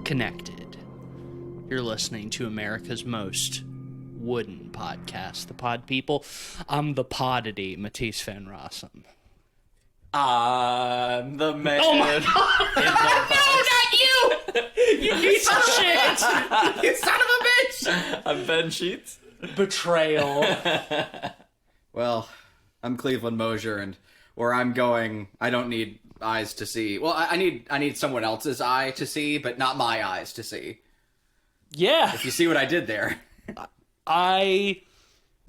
connected. You're listening to America's most wooden podcast, The Pod People. I'm the Oddity, Matisse Van Rossum. I'm the man. Oh my god! No, not you! You piece of shit! You son of a bitch! I'm Ben Sheets. Betrayal. Well, I'm Cleveland Mosier, and where I'm going, I don't need eyes to see. Well, I need someone else's eye to see, but not my eyes to see. Yeah. If you see what I did there. I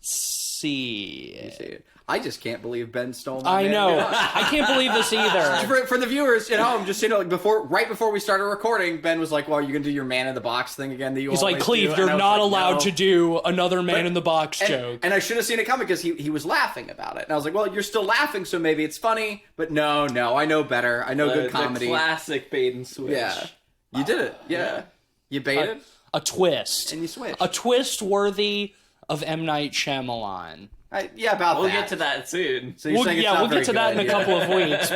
see. You see it. I just can't believe Ben stole my I man. know. I can't believe this either. For the viewers, I'm just, right before we started recording, Ben was like, well, are you going to do your man in the box thing again that you He's always like, Cleve, do? you're not allowed to do another man in the box joke. And I should have seen it coming because he was laughing about it. And I was like, well, you're still laughing, so maybe it's funny. But no, I know better. I know good comedy. The classic bait and switch. Yeah. You did it. Yeah. You baited. A twist. And you switched. A twist worthy of M. Night Shyamalan. We'll get to that soon. So we'll get to that in a couple of weeks.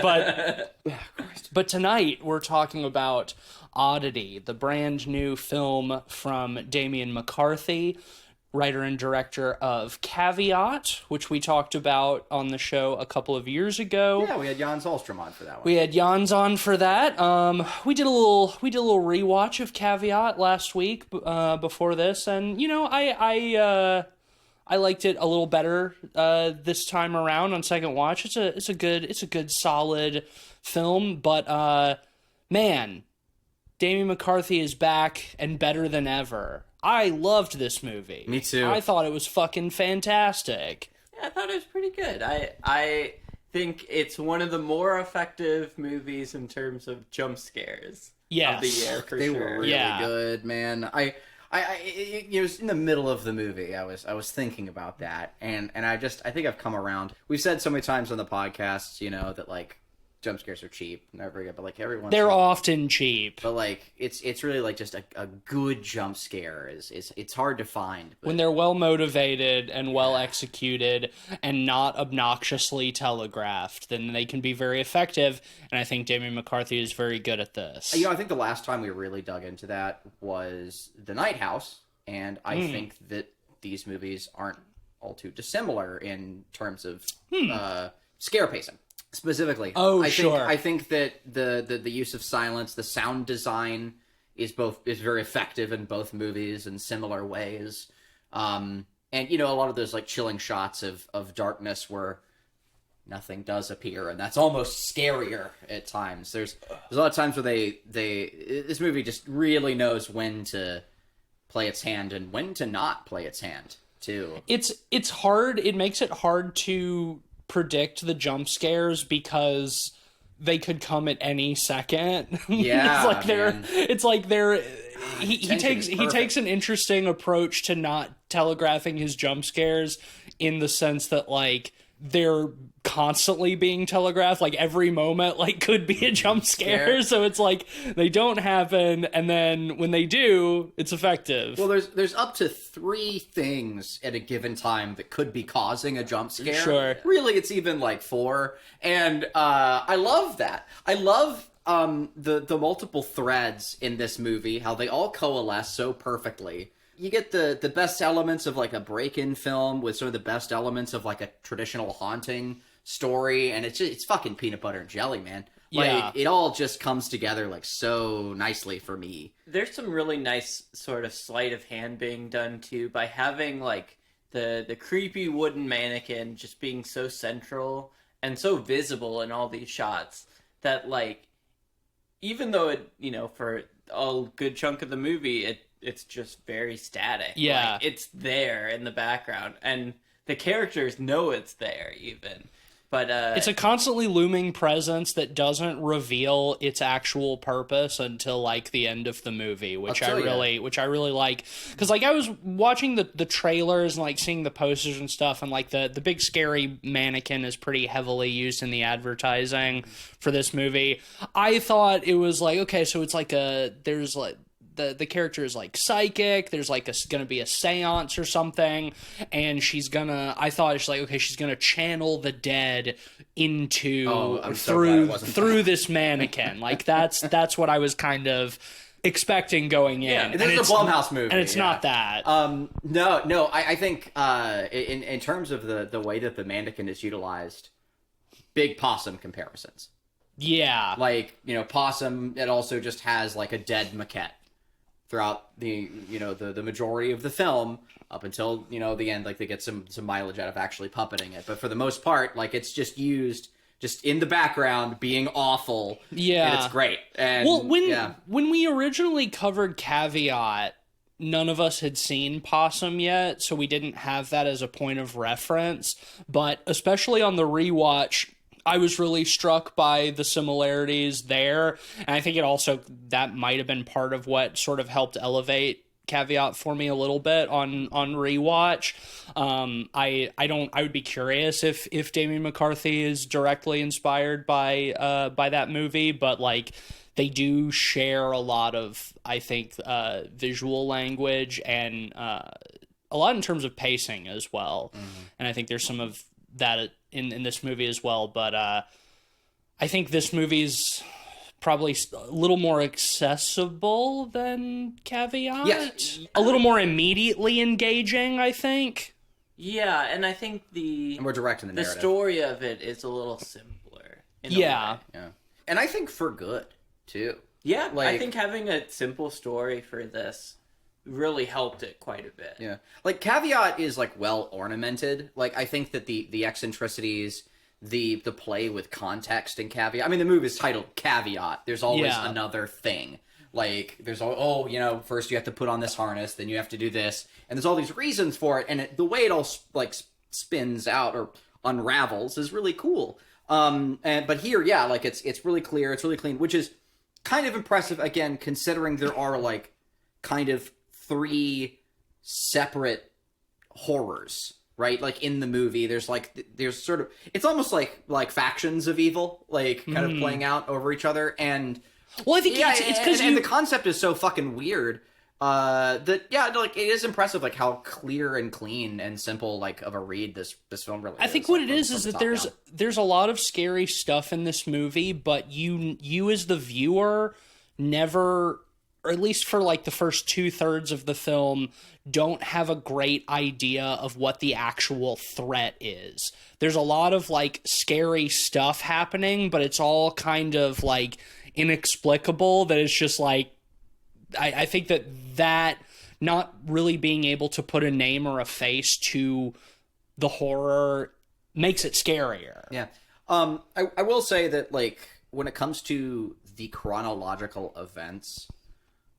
But tonight we're talking about Oddity, the brand new film from Damian McCarthy, writer and director of Caveat, which we talked about on the show a couple of years ago. Yeah, we had Jan Sahlstrom on for that one. We had Jans on for that. We did a little rewatch of Caveat last week before this, and I liked it a little better this time around on second watch. It's a good solid film, but man, Damian McCarthy is back and better than ever. I loved this movie. Me too. I thought it was fucking fantastic. Yeah, I thought it was pretty good. I think it's one of the more effective movies in terms of jump scares of the year, for they sure. were really good, man. I it was in the middle of the movie. I was thinking about that, and I think I've come around. We've said so many times on the podcast, that like jump scares are cheap, never good, but like every once they're in a while, often cheap. But like it's really like just a good jump scare is it's hard to find when they're well motivated and well executed and not obnoxiously telegraphed. Then they can be very effective, and I think Damian McCarthy is very good at this. I think the last time we really dug into that was The Night House, and I think that these movies aren't all too dissimilar in terms of scare pacing. Specifically, I think that the use of silence, the sound design is very effective in both movies in similar ways. And a lot of those like chilling shots of darkness where nothing does appear, and that's almost scarier at times. There's a lot of times where this movie just really knows when to play its hand and when to not play its hand too. It's hard. It makes it hard to predict the jump scares because they could come at any second. Yeah, he takes an interesting approach to not telegraphing his jump scares in the sense that like they're constantly being telegraphed, like every moment like could be a jump scare. So it's like they don't happen, and then when they do, it's effective. Well, there's up to 3 things at a given time that could be causing a jump scare. Sure. Really, it's even like 4, and I love that. I love the multiple threads in this movie, how they all coalesce so perfectly. You get the best elements of like a break-in film with some of the best elements of like a traditional haunting story, and it's fucking peanut butter and jelly, man. Like, it all just comes together like so nicely for me. There's some really nice sort of sleight of hand being done too by having like the creepy wooden mannequin just being so central and so visible in all these shots that like even though it for a good chunk of the movie it's just very static. Yeah. Like, it's there in the background, and the characters know it's there even. But it's a constantly looming presence that doesn't reveal its actual purpose until like the end of the movie, which I really like. Because like I was watching the trailers and like seeing the posters and stuff, and like the big scary mannequin is pretty heavily used in the advertising for this movie. I thought it was like, okay, so it's like there's like the character is like psychic. There's like gonna be a seance or something, and she's gonna channel the dead into through this mannequin. Like that's what I was kind of expecting going in. Yeah, this is a Blumhouse movie, and it's not that. No, I think in terms of the way that the mannequin is utilized, big Possum comparisons. Yeah, like Possum. It also just has like a dead maquette throughout the the majority of the film up until the end. Like they get some mileage out of actually puppeting it, but for the most part, like it's just used just in the background being awful. Yeah, and it's great. And well, when we originally covered Caveat, none of us had seen Possum yet, so we didn't have that as a point of reference. But especially on the rewatch, I was really struck by the similarities there, and I think that might have been part of what sort of helped elevate Caveat for me a little bit on rewatch. I would be curious if Damian McCarthy is directly inspired by that movie, but like they do share a lot of, I think, visual language and a lot in terms of pacing as well. And I think there's some of that in this movie as well, but I think this movie's probably a little more accessible than Caveat. Yes. A little more immediately engaging, I think. Yeah, and I think and we're directing the narrative. The story of it is a little simpler. Yeah. And I think for good too. Yeah, I think having a simple story for this really helped it quite a bit. Yeah. Like Caveat is like well ornamented. Like I think that the eccentricities, the play with context in Caveat. I mean, the movie is titled Caveat. There's always another thing. Like there's first you have to put on this harness, then you have to do this, and there's all these reasons for it. And the way it all like spins out or unravels is really cool. But here, like it's really clear, it's really clean, which is kind of impressive again, considering there are like kind of 3 separate horrors. Right, like in the movie, there's sort of, it's almost like factions of evil, like kind of playing out over each other, and well, I think it's because the concept is so fucking weird like it is impressive, like how clear and clean and simple like of a read this film really is. I think what it is that there's a lot of scary stuff in this movie, but you as the viewer never, or at least for like the first 2/3 of the film, don't have a great idea of what the actual threat is. There's a lot of like scary stuff happening, but it's all kind of like inexplicable, that it's just like, I think that not really being able to put a name or a face to the horror makes it scarier. Yeah. I will say that like when it comes to the chronological events,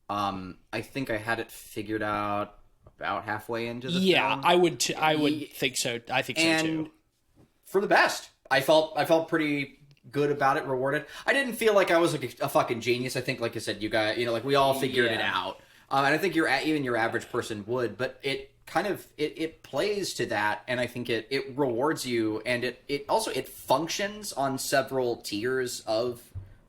I think I had it figured out about halfway into the film. I would think so. I think so too. For the best. I felt pretty good about it, rewarded. I didn't feel like I was like a fucking genius. I think, like I said, you guys, like we all figured it out. And I think even your average person would, but it kind of it plays to that, and I think it rewards you, and it also functions on several tiers of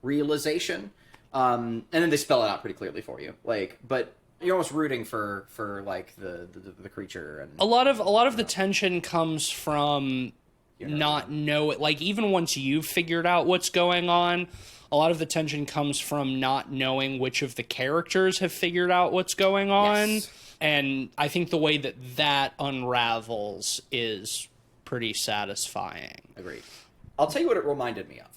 realization. And then they spell it out pretty clearly for you. Like, but you're almost rooting for like the creature, and a lot of the tension comes from not know it. Like, even once you've figured out what's going on, a lot of the tension comes from not knowing which of the characters have figured out what's going on. Yes. And I think the way that unravels is pretty satisfying. Agreed. I'll tell you what it reminded me of.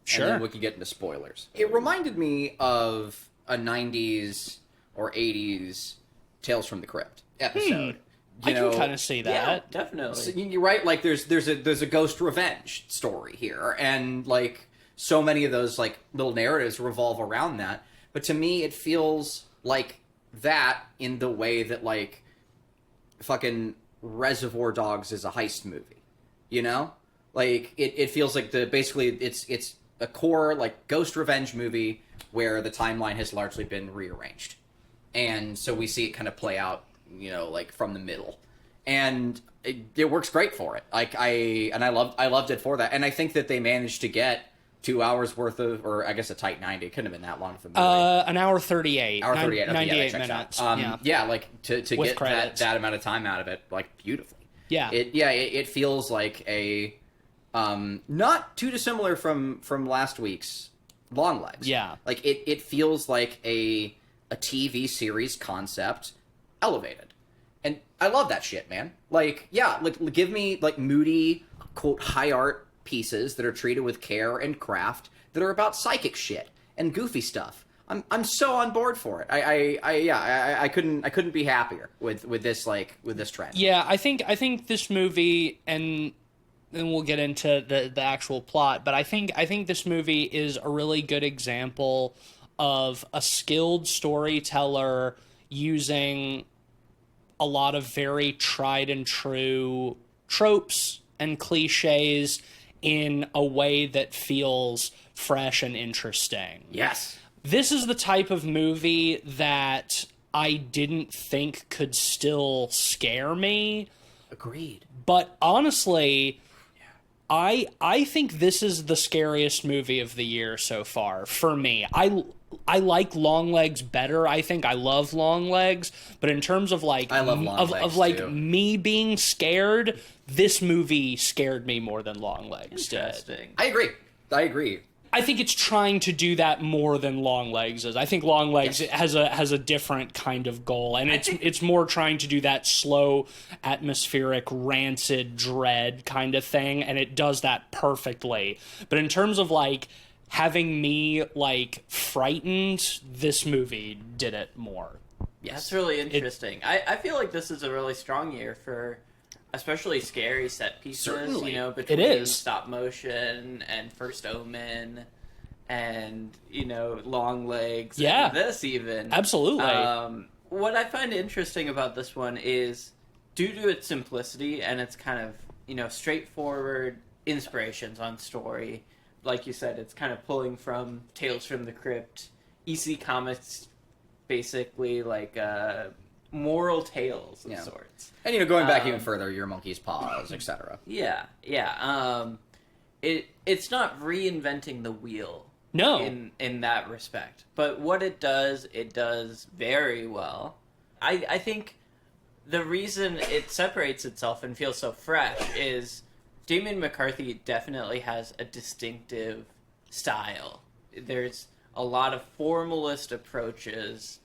Sure. And then we can get into spoilers. It reminded me of a 90s or 80s Tales from the Crypt episode. I can kind of see that. Yeah, definitely. So you're right. Like, there's a ghost revenge story here, and like so many of those like little narratives revolve around that. But to me, it feels like that in the way that like fucking Reservoir Dogs is a heist movie. You know, like it feels like basically it's a core like ghost revenge movie where the timeline has largely been rearranged, and so we see it kind of play out, like from the middle, and it works great for it. Like I loved it for that, and I think that they managed to get 2 hours worth of, or I guess a tight 90. It couldn't have been that long for the movie. An hour 38. 98 that minutes. Like to get that amount of time out of it, like beautifully. Yeah. It feels like a not too dissimilar from last week's Long Legs. Yeah. Like it feels like a a TV series concept elevated. And I love that shit, man. Like, yeah, like give me like moody, quote, high art pieces that are treated with care and craft that are about psychic shit and goofy stuff. I'm so on board for it. I couldn't be happier with this trend. Yeah, I think this movie, and then we'll get into the actual plot, but I think this movie is a really good example of a skilled storyteller using a lot of very tried and true tropes and cliches in a way that feels fresh and interesting. Yes. This is the type of movie that I didn't think could still scare me. Agreed. But honestly, I think this is the scariest movie of the year so far for me. I like Longlegs better. I think I love Longlegs, but in terms of like I love Longlegs of like too. me being scared, this movie scared me more than Longlegs did. Interesting. I agree. I think it's trying to do that more than Longlegs is. I think Longlegs has a different kind of goal, and it's more trying to do that slow, atmospheric, rancid dread kind of thing, and it does that perfectly. But in terms of like having me like frightened, this movie did it more. Yes. That's really interesting. I feel like this is a really strong year for especially scary set pieces. Certainly. You know, between It is. stop motion and First Omen and, you know, Longlegs. Yeah. And this even. Absolutely. What I find interesting about this one is due to its simplicity and its kind of, you know, straightforward inspirations on story. Like you said, it's kind of pulling from Tales from the Crypt, EC Comics, basically like moral tales of sorts. And you know, going back even further, Your Monkey's Paws, etc. Yeah. It's not reinventing the wheel. No. In that respect, but what it does very well. I think the reason it separates itself and feels so fresh is Damian McCarthy definitely has a distinctive style. There's a lot of formalist approaches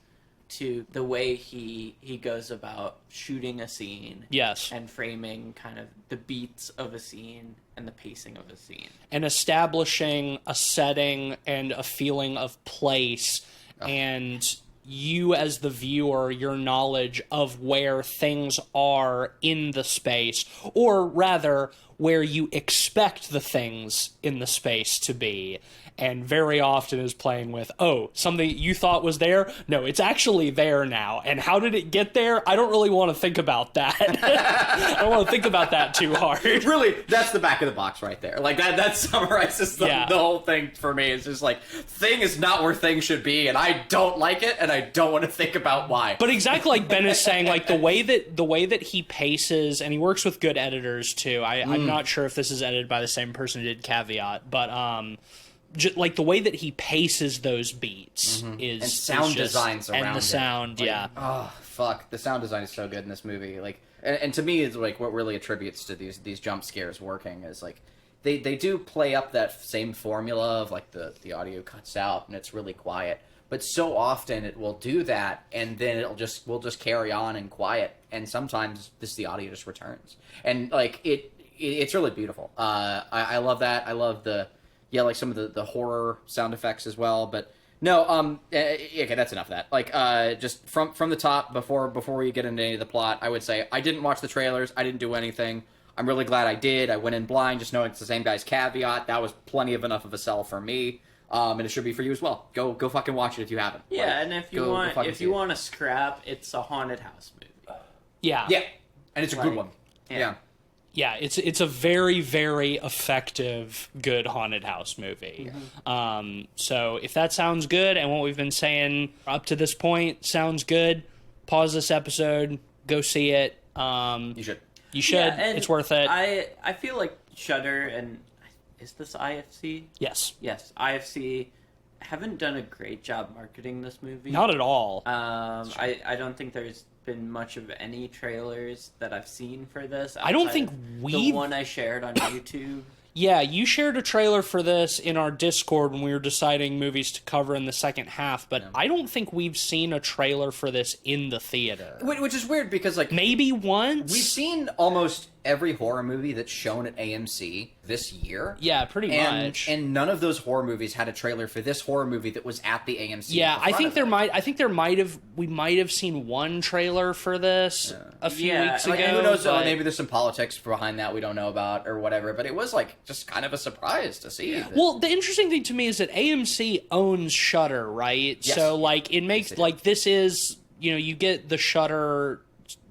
to the way he goes about shooting a scene. Yes. And framing kind of the beats of a scene and the pacing of a scene. And establishing a setting and a feeling of place and you as the viewer, your knowledge of where things are in the space, or rather where you expect the things in the space to be. And very often is playing with, oh, something you thought was there? No, it's actually there now. And how did it get there? I don't really want to think about that. I don't want to think about that too hard. Really, that's the back of the box right there. Like, that summarizes the whole thing for me. It's just like, thing is not where things should be, and I don't like it, and I don't want to think about why. But exactly like Ben is saying, like, the way that he paces, and he works with good editors, too. I'm not sure if this is edited by the same person who did Caveat, but, like the way that he paces those beats is and sound designs around and the sound, it. Like, oh fuck, the sound design is so good in this movie. Like, and to me, it's like what really attributes to these jump scares working is like they do play up that same formula of like the audio cuts out and it's really quiet, but so often it will do that and then we'll just carry on in quiet, and sometimes the audio just returns, and like it's really beautiful. I love that. I love like some of the horror sound effects as well, but no, okay, that's enough of that. Like, just from the top, before we get into any of the plot, I would say I didn't watch the trailers, I didn't do anything. I'm really glad I did. I went in blind, just knowing it's the same guy's Caveat. That was plenty of enough of a sell for me, and it should be for you as well. Go fucking watch it if you haven't. Yeah, like, and if you want to scrap, it's a haunted house movie. Yeah, and it's a good one. Yeah. Yeah, it's a very, very effective, good haunted house movie. So if that sounds good, and what we've been saying up to this point sounds good, pause this episode, go see it. You should. You should. Yeah, it's worth it. I feel like Shudder and is this IFC? Yes. Yes, IFC haven't done a great job marketing this movie. Not at all. I don't think there's been much of any trailers that I've seen for this. I don't think the one I shared on YouTube. Yeah, you shared a trailer for this in our Discord when we were deciding movies to cover in the second half, but I don't think we've seen a trailer for this in the theater. Which is weird because, like... Maybe once? We've seen almost every horror movie that's shown at AMC this year. Yeah, pretty much. And none of those horror movies had a trailer for this horror movie that was at the AMC. Yeah, I think we might have seen one trailer for this a few weeks ago. Who knows, maybe there's some politics behind that we don't know about or whatever, but it was like just kind of a surprise to see. Yeah. Well, the interesting thing to me is that AMC owns Shudder, right? Yes. So like it makes like this is, you get the Shudder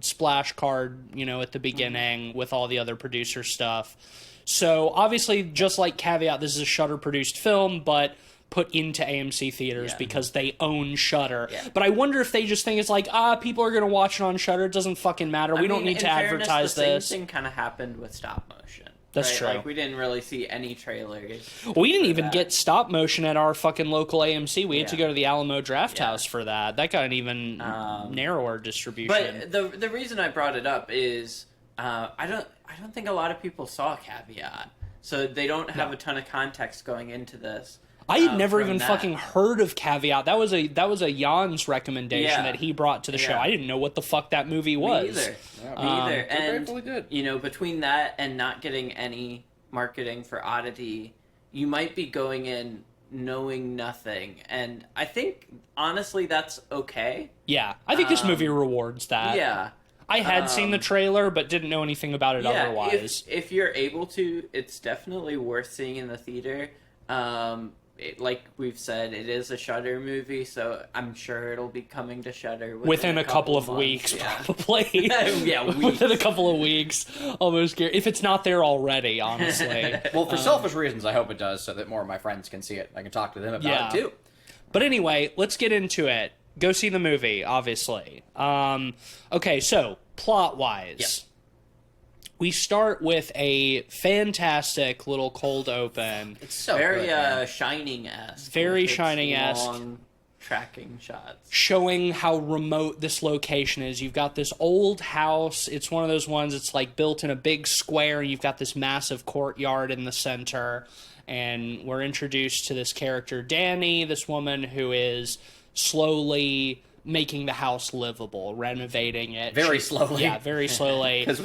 splash card, at the beginning with all the other producer stuff. So obviously, just like Caveat, this is a Shudder produced film, but put into AMC theaters because they own Shudder. Yeah. But I wonder if they just think it's like, people are going to watch it on Shudder. It doesn't fucking matter. We don't need to advertise this. The same thing kind of happened with stop motion. That's true. Like, we didn't really see any trailers. We didn't even get stop motion at our fucking local AMC. We had to go to the Alamo Draft House for that. That got an even narrower distribution. But the reason I brought it up is I don't think a lot of people saw Caveat, so they don't have a ton of context going into this. I had never even fucking heard of Caveat. That was a Jan's recommendation that he brought to the show. I didn't know what the fuck that movie was. Me either. Me either. And between that and not getting any marketing for Oddity, you might be going in knowing nothing. And I think honestly that's okay. Yeah, I think this movie rewards that. Yeah. I had seen the trailer, but didn't know anything about it otherwise. If you're able to, it's definitely worth seeing in the theater. Like we've said, it is a Shudder movie, so I'm sure it'll be coming to Shudder within a couple of weeks, probably. Weeks. Within a couple of weeks, almost. If it's not there already, honestly. Well, for selfish reasons, I hope it does, so that more of my friends can see it. I can talk to them about it too. But anyway, let's get into it. Go see the movie, obviously. Okay, so plot-wise, we start with a fantastic little cold open. It's so very good, Shining-esque. Very Shining-esque. Long tracking shots. Showing how remote this location is. You've got this old house. It's one of those ones that's like built in a big square, and you've got this massive courtyard in the center. And we're introduced to this character, Danny, this woman who is slowly making the house livable, renovating it. Very slowly. Yeah, very slowly. Because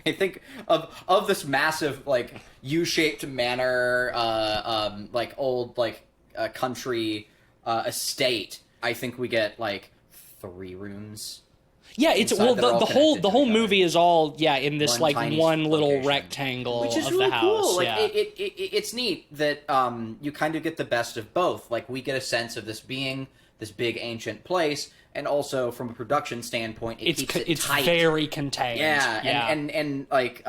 I think of this massive, like, U-shaped manor, like, old, like, country estate. I think we get, like, 3 rooms. Yeah, it's the whole movie is all in this one little location. Rectangle, which is of really the house. Cool. Like yeah. It's neat that you kind of get the best of both. Like, we get a sense of this being this big ancient place, and also from a production standpoint, it's tight. Very contained. Yeah, and like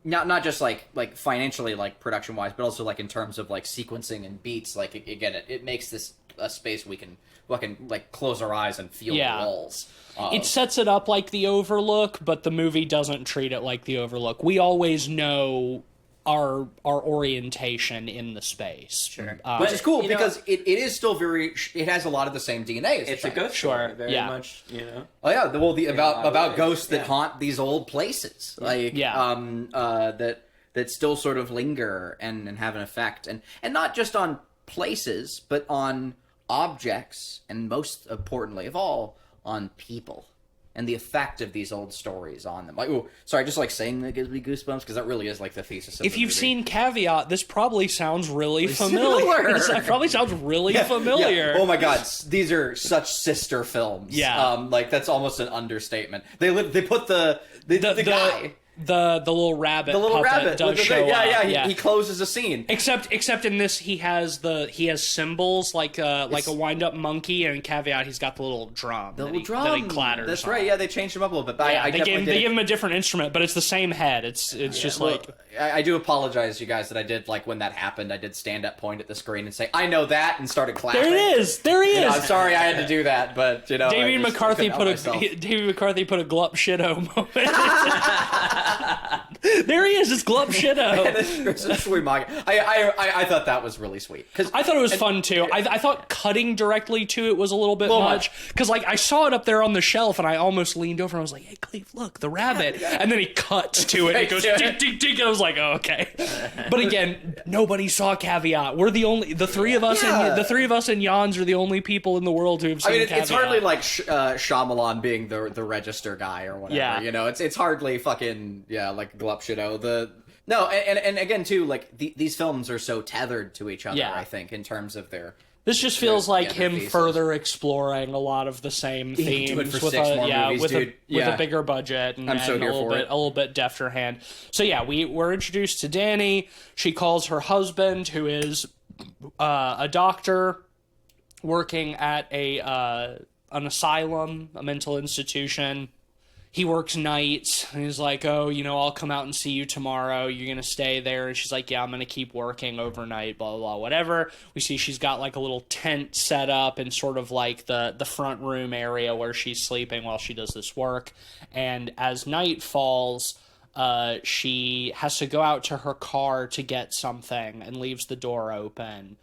not just like financially, like production wise, but also like in terms of like sequencing and beats. Like again, it makes this a space we can like close our eyes and feel the walls. It sets it up like The Overlook, but the movie doesn't treat it like The Overlook. We always know our orientation in the space. Sure. Which is cool because it is still it has a lot of the same DNA. It's a ghost story, very much, Oh yeah, about ghosts that haunt these old places. Like that still sort of linger and have an effect. And not just on places, but on objects, and most importantly of all, on people. And the effect of these old stories on them. Like, just like saying that gives me goosebumps, because that really is like the thesis of If the you've movie. seen Caveat, this probably sounds really familiar. This probably sounds really familiar. Yeah. Oh my god, these are such sister films. Yeah. Like, that's almost an understatement. They put the guy... The little rabbit. The little rabbit does show up. Yeah. He closes a scene. Except in this, he has symbols like a wind up monkey, and in Caveat he's got the little drum. That he clatters. That's on. right. Yeah, they changed him up a little bit. But they gave him a different instrument, but it's the same head. It's just like. I do apologize, you guys, that I did like when that happened. I did stand up, point at the screen, and say, "I know that," and started clapping. There he is. I'm sorry I had to do that, but Damian McCarthy put a glup shitto moment. There he is, it's Glub Shido. I thought that was really sweet. I thought it was fun too. I thought cutting directly to it was a little bit much. Because like I saw it up there on the shelf and I almost leaned over and I was like, hey Cleve, look, the rabbit. Yeah. And then he cuts to it and it goes ding, ding, ding. And I was like, oh, okay. But again, nobody saw Caveat. We're the three of us and Jans are the only people in the world who have seen Caveat. It's hardly like Shyamalan being the register guy or whatever. Yeah. You know, it's hardly fucking like Glub Shido. And again too, like these films are so tethered to each other. Yeah. I think in terms of their. This just feels like him further exploring a lot of the same themes with a bigger budget and a little bit defter hand. So yeah, we're introduced to Danny. She calls her husband, who is a doctor working at an asylum, a mental institution. He works nights, and he's like, oh, I'll come out and see you tomorrow. You're going to stay there. And she's like, yeah, I'm going to keep working overnight, blah, blah, blah, whatever. We see she's got, like, a little tent set up in sort of, like, the front room area where she's sleeping while she does this work. And as night falls, she has to go out to her car to get something and leaves the door open.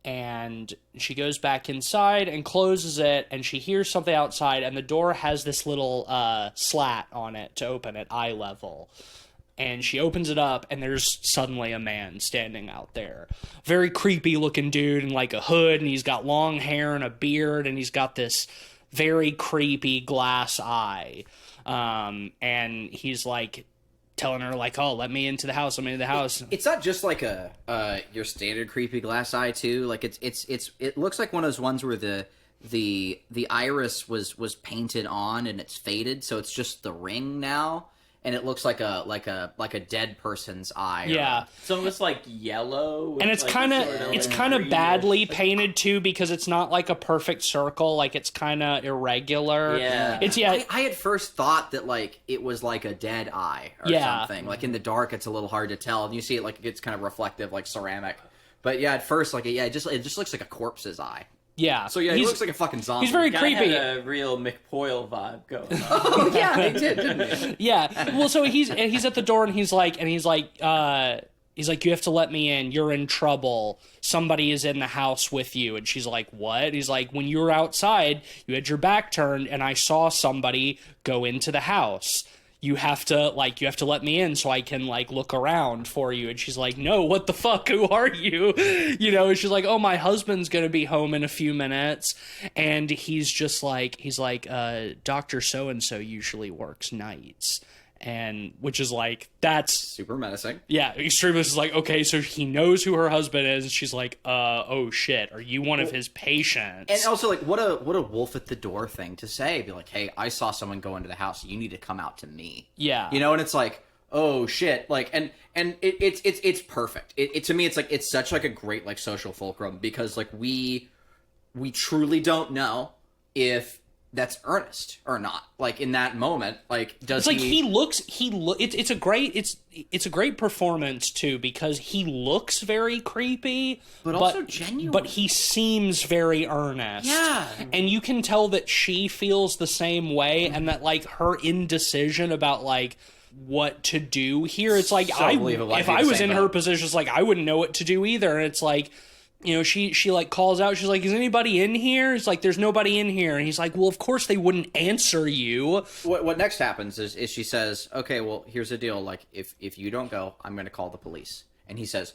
And she goes back inside and closes it, and she hears something outside, and the door has this little slat on it to open at eye level. And she opens it up, and there's suddenly a man standing out there. Very creepy-looking dude in, like, a hood, and he's got long hair and a beard, and he's got this very creepy glass eye. And he's, like, telling her, like, oh, let me into the house, It's not just like your standard creepy glass eye too. Like it looks like one of those ones where the iris was painted on and it's faded, so it's just the ring now. And it looks like a dead person's eye. Yeah, it's almost like yellow. And it's kind of badly painted too, because it's not like a perfect circle. Like it's kind of irregular. Yeah, I had first thought that like it was like a dead eye or something. Like in the dark, it's a little hard to tell, and you see it like it gets kind of reflective, like ceramic. But yeah, at first, like it just looks like a corpse's eye. Yeah. So yeah, he looks like a fucking zombie. He's very creepy. Had a real McPoyle vibe going on. Oh yeah, he did, didn't he? Yeah. Well, so he's at the door and he's like, you have to let me in. You're in trouble. Somebody is in the house with you. And she's like, what? He's like, when you were outside, you had your back turned and I saw somebody go into the house. You have to let me in so I can, like, look around for you. And she's like, no, what the fuck? Who are you? And she's like, oh, my husband's going to be home in a few minutes. And he's like, Dr. So-and-so usually works nights. And which is like, that's super menacing. Yeah, Extremist is like, okay, so he knows who her husband is. And she's like, oh shit, are you one of his patients? And also, like, what a wolf at the door thing to say. Be like, hey, I saw someone go into the house. You need to come out to me. Yeah, and it's like, oh shit, like, and it's perfect. It to me, it's like it's such like a great like social fulcrum, because like we truly don't know if that's earnest or not. Like in that moment, like does it's like it's a great performance too, because he looks very creepy but also genuine, but he seems very earnest. Yeah, and you can tell that she feels the same way, and that like her indecision about like what to do here, it's like, so if I was in her position, it's like I wouldn't know what to do either. And it's like, she like calls out, she's like, is anybody in here? It's like, there's nobody in here. And he's like, well, of course they wouldn't answer you. What next happens is she says, okay, well, here's the deal. Like, if you don't go, I'm going to call the police. And he says,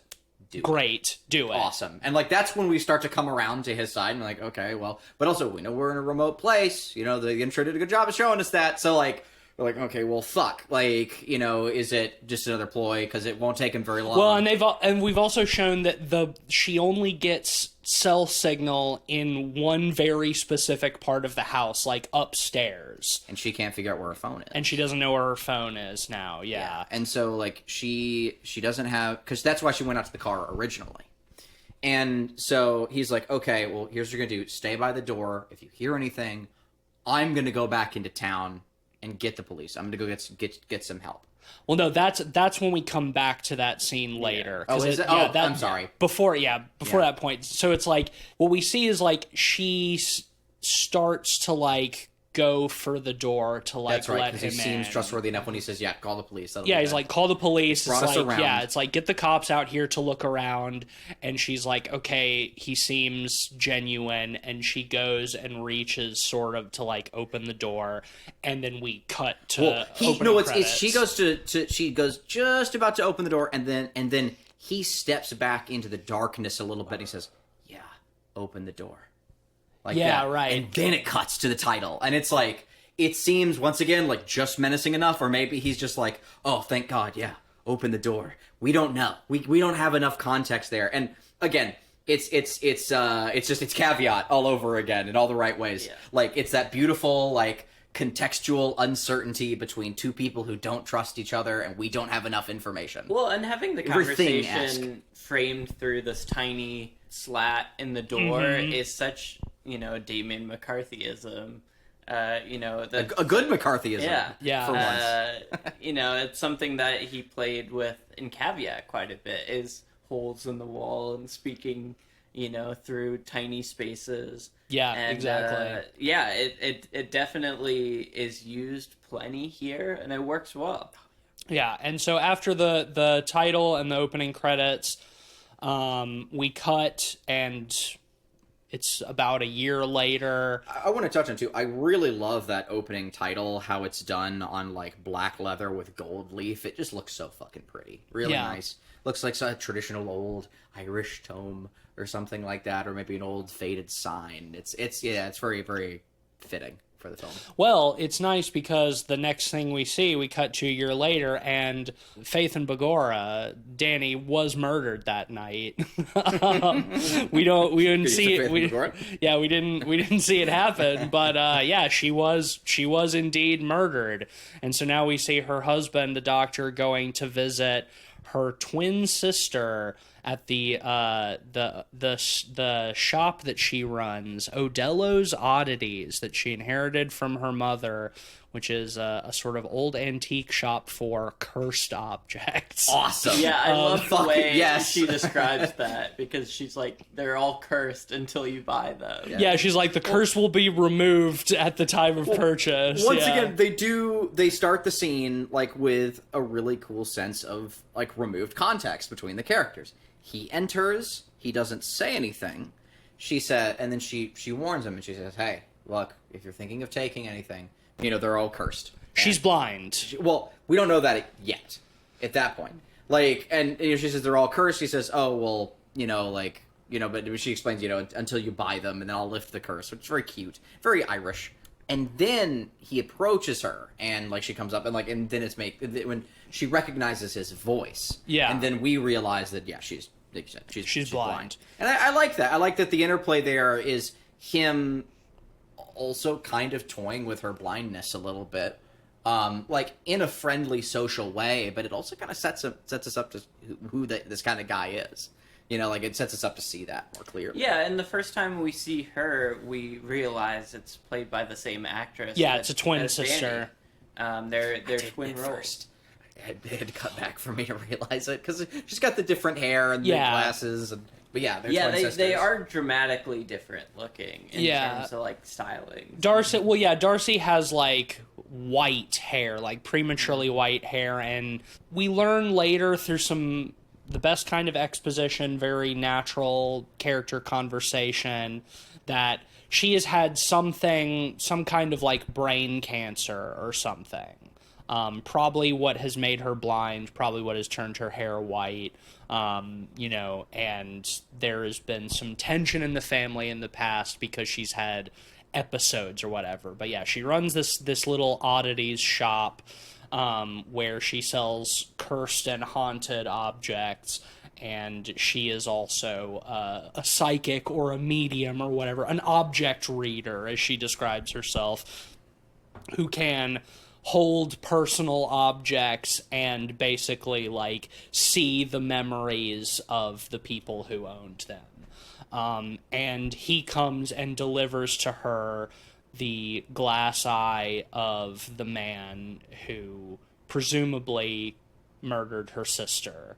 do it. Awesome. And like, that's when we start to come around to his side and like, okay, well, but also we know we're in a remote place. The intro did a good job of showing us that. So like, we're like, okay, well, fuck. Like, is it just another ploy? Because it won't take him very long. Well, and we've also shown that she only gets cell signal in one very specific part of the house, like upstairs. And she can't figure out where her phone is. And she doesn't know where her phone is now, yeah. And so, like, she doesn't have... Because that's why she went out to the car originally. And so he's like, okay, well, here's what you're going to do. Stay by the door. If you hear anything, I'm going to go back into town and get the police. I'm going to go get some help. Well, no, that's when we come back to that scene later. Yeah. Oh, is it? Yeah, I'm sorry. Before that point. So it's like, what we see is like she starts to like go for the door to like That's right, let because him he seems in. trustworthy enough when he says, "Yeah, call the police." That'll Yeah, be he's good. like, call the police. Brought It's us like, around. yeah, it's like, get the cops out here to look around. And she's like, okay, he seems genuine. And she goes and reaches sort of to like open the door. And then we cut to she goes just about to open the door, and then he steps back into the darkness a little bit. And he says, "Yeah, open the door." Like yeah, that. right. And then it cuts to the title, and it's like, it seems once again like just menacing enough, or maybe he's just like, "Oh, thank God, yeah, open the door." We don't know. We don't have enough context there. And again, it's caveat all over again in all the right ways. Yeah. Like, it's that beautiful like contextual uncertainty between two people who don't trust each other, and we don't have enough information. Well, and having the Everything conversation framed through this tiny slat in the door is such, Damian McCarthyism. A good McCarthyism. Yeah. For once. It's something that he played with in Caveat quite a bit, is holes in the wall and speaking, through tiny spaces. Yeah, And, exactly. It definitely is used plenty here, and it works well. Yeah, and so after the title and the opening credits, we cut, and it's about a year later. I want to touch on too. I really love that opening title, how it's done on like black leather with gold leaf. It just looks so fucking pretty. Really nice. Looks like a traditional old Irish tome or something like that, or maybe an old faded sign. It's very, very fitting for the film. Well, it's nice because the next thing we see, we cut to a year later, and Faith and Begora, Danny, was murdered that night. We didn't see it. We didn't see it happen, but she was indeed murdered, and so now we see her husband, the doctor, going to visit her twin sister at the shop that she runs, Odello's Oddities, that she inherited from her mother, which is a sort of old antique shop for cursed objects. Awesome. Yeah, I love the way yes. she describes that, because she's like, they're all cursed until you buy them. Yeah, she's like, the curse will be removed at the time of purchase. Once again, they start the scene like with a really cool sense of like removed context between the characters. He enters, he doesn't say anything. She said, and then she warns him, and she says, "Hey, look, if you're thinking of taking anything, they're all cursed." She's blind. Well, we don't know that yet. At that point, like, and she says they're all cursed. He says, "Oh, well, but she explains, until you buy them, and then I'll lift the curse," which is very cute, very Irish. And then he approaches her, and like she comes up, and then it's when she recognizes his voice. Yeah. And then we realize that she's like you said, she's blind. And I like that. I like that the interplay there is him also kind of toying with her blindness a little bit, like in a friendly, social way. But it also kind of sets us up to who this kind of guy is. Like it sets us up to see that more clearly. Yeah, and the first time we see her, we realize it's played by the same actress. Yeah, it's a twin sister. They're twin roles. First. It had to cut back for me to realize it, because she's got the different hair and the glasses, but they're twin sisters. They are dramatically different looking in terms of like styling. Darcy has like white hair, like prematurely white hair, and we learn later through the best kind of exposition, very natural character conversation, that she has had some kind of like brain cancer or something. Probably what has made her blind, probably what has turned her hair white, and there has been some tension in the family in the past because she's had episodes or whatever. But yeah, she runs this little oddities shop, where she sells cursed and haunted objects, and she is also a psychic or a medium or whatever, an object reader, as she describes herself, who can hold personal objects and basically like see the memories of the people who owned them. And he comes and delivers to her the glass eye of the man who presumably murdered her sister.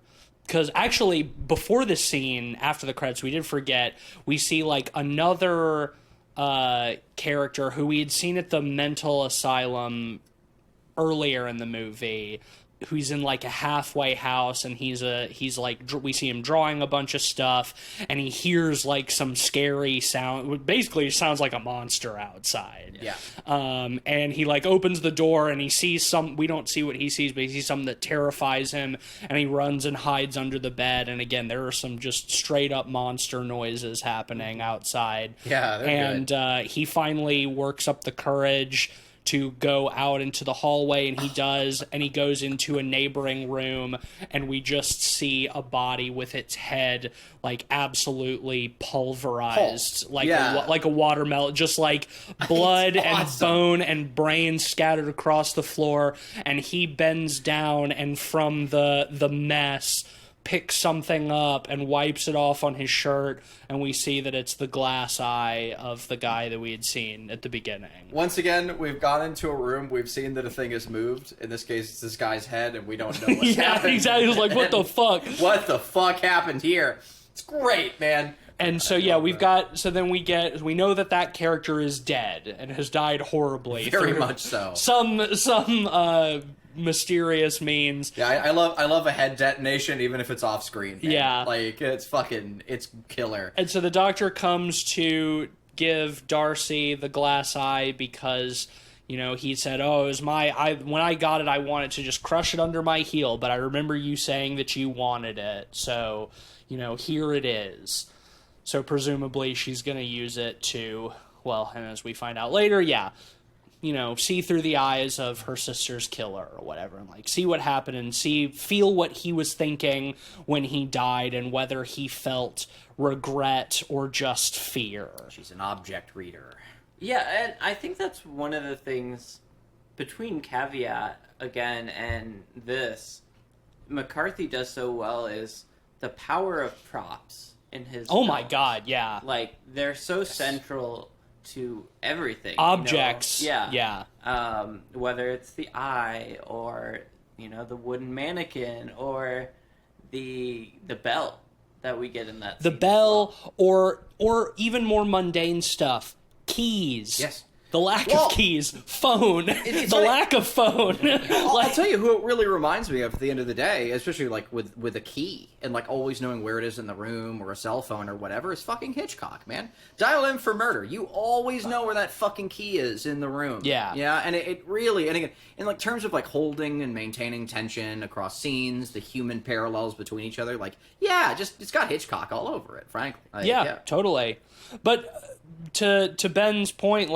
Because actually, before this scene, after the credits, we did forget, we see like another character who we had seen at the mental asylum earlier in the movie, who's in like a halfway house, and he's like, we see him drawing a bunch of stuff, and he hears like some scary sound. Basically, it sounds like a monster outside. Yeah. And he like opens the door, and he sees some. We don't see what he sees, but he sees something that terrifies him, and he runs and hides under the bed. And again, there are some just straight up monster noises happening outside. Yeah, they're and he finally works up the courage to go out into the hallway, and he does, and he goes into a neighboring room, and we just see a body with its head like absolutely pulverized, like a watermelon, just like blood and bone and brains scattered across the floor. And he bends down, and from the mess picks something up and wipes it off on his shirt, and we see that it's the glass eye of the guy that we had seen at the beginning. Once again, we've gone into a room, we've seen that a thing has moved. In this case, it's this guy's head, and we don't know what's happened. Exactly. It's like, what the fuck? What the fuck happened here? It's great, man. And so, we know that character is dead and has died horribly. Very much so. Some mysterious means. Yeah, I love a head detonation, even if it's off screen. Man. Yeah. Like, it's killer. And so the doctor comes to give Darcy the glass eye because, he said, oh, it was when I got it, I wanted to just crush it under my heel, but I remember you saying that you wanted it. So, here it is. So presumably she's going to use it to, and as we find out later, see through the eyes of her sister's killer or whatever, and like see what happened and feel what he was thinking when he died, and whether he felt regret or just fear. She's an object reader. Yeah, and I think that's one of the things between Caveat again and this McCarthy does so well is the power of props in his films. My god, yeah. Like, they're so central to everything. Objects. Yeah. Whether it's the eye or, the wooden mannequin or the bell that we get in that The scene bell, or even more mundane stuff. Keys. Yes. The lack of keys. Phone. Lack of phone. I'll tell you who it really reminds me of at the end of the day, especially like with a key and like always knowing where it is in the room or a cell phone or whatever, is fucking Hitchcock, man. Dial M for Murder. You always know where that fucking key is in the room. Yeah. Yeah, and it really, and again, in like terms of like holding and maintaining tension across scenes, the human parallels between each other, like, it's got Hitchcock all over it, frankly. Yeah, totally. But to Ben's point,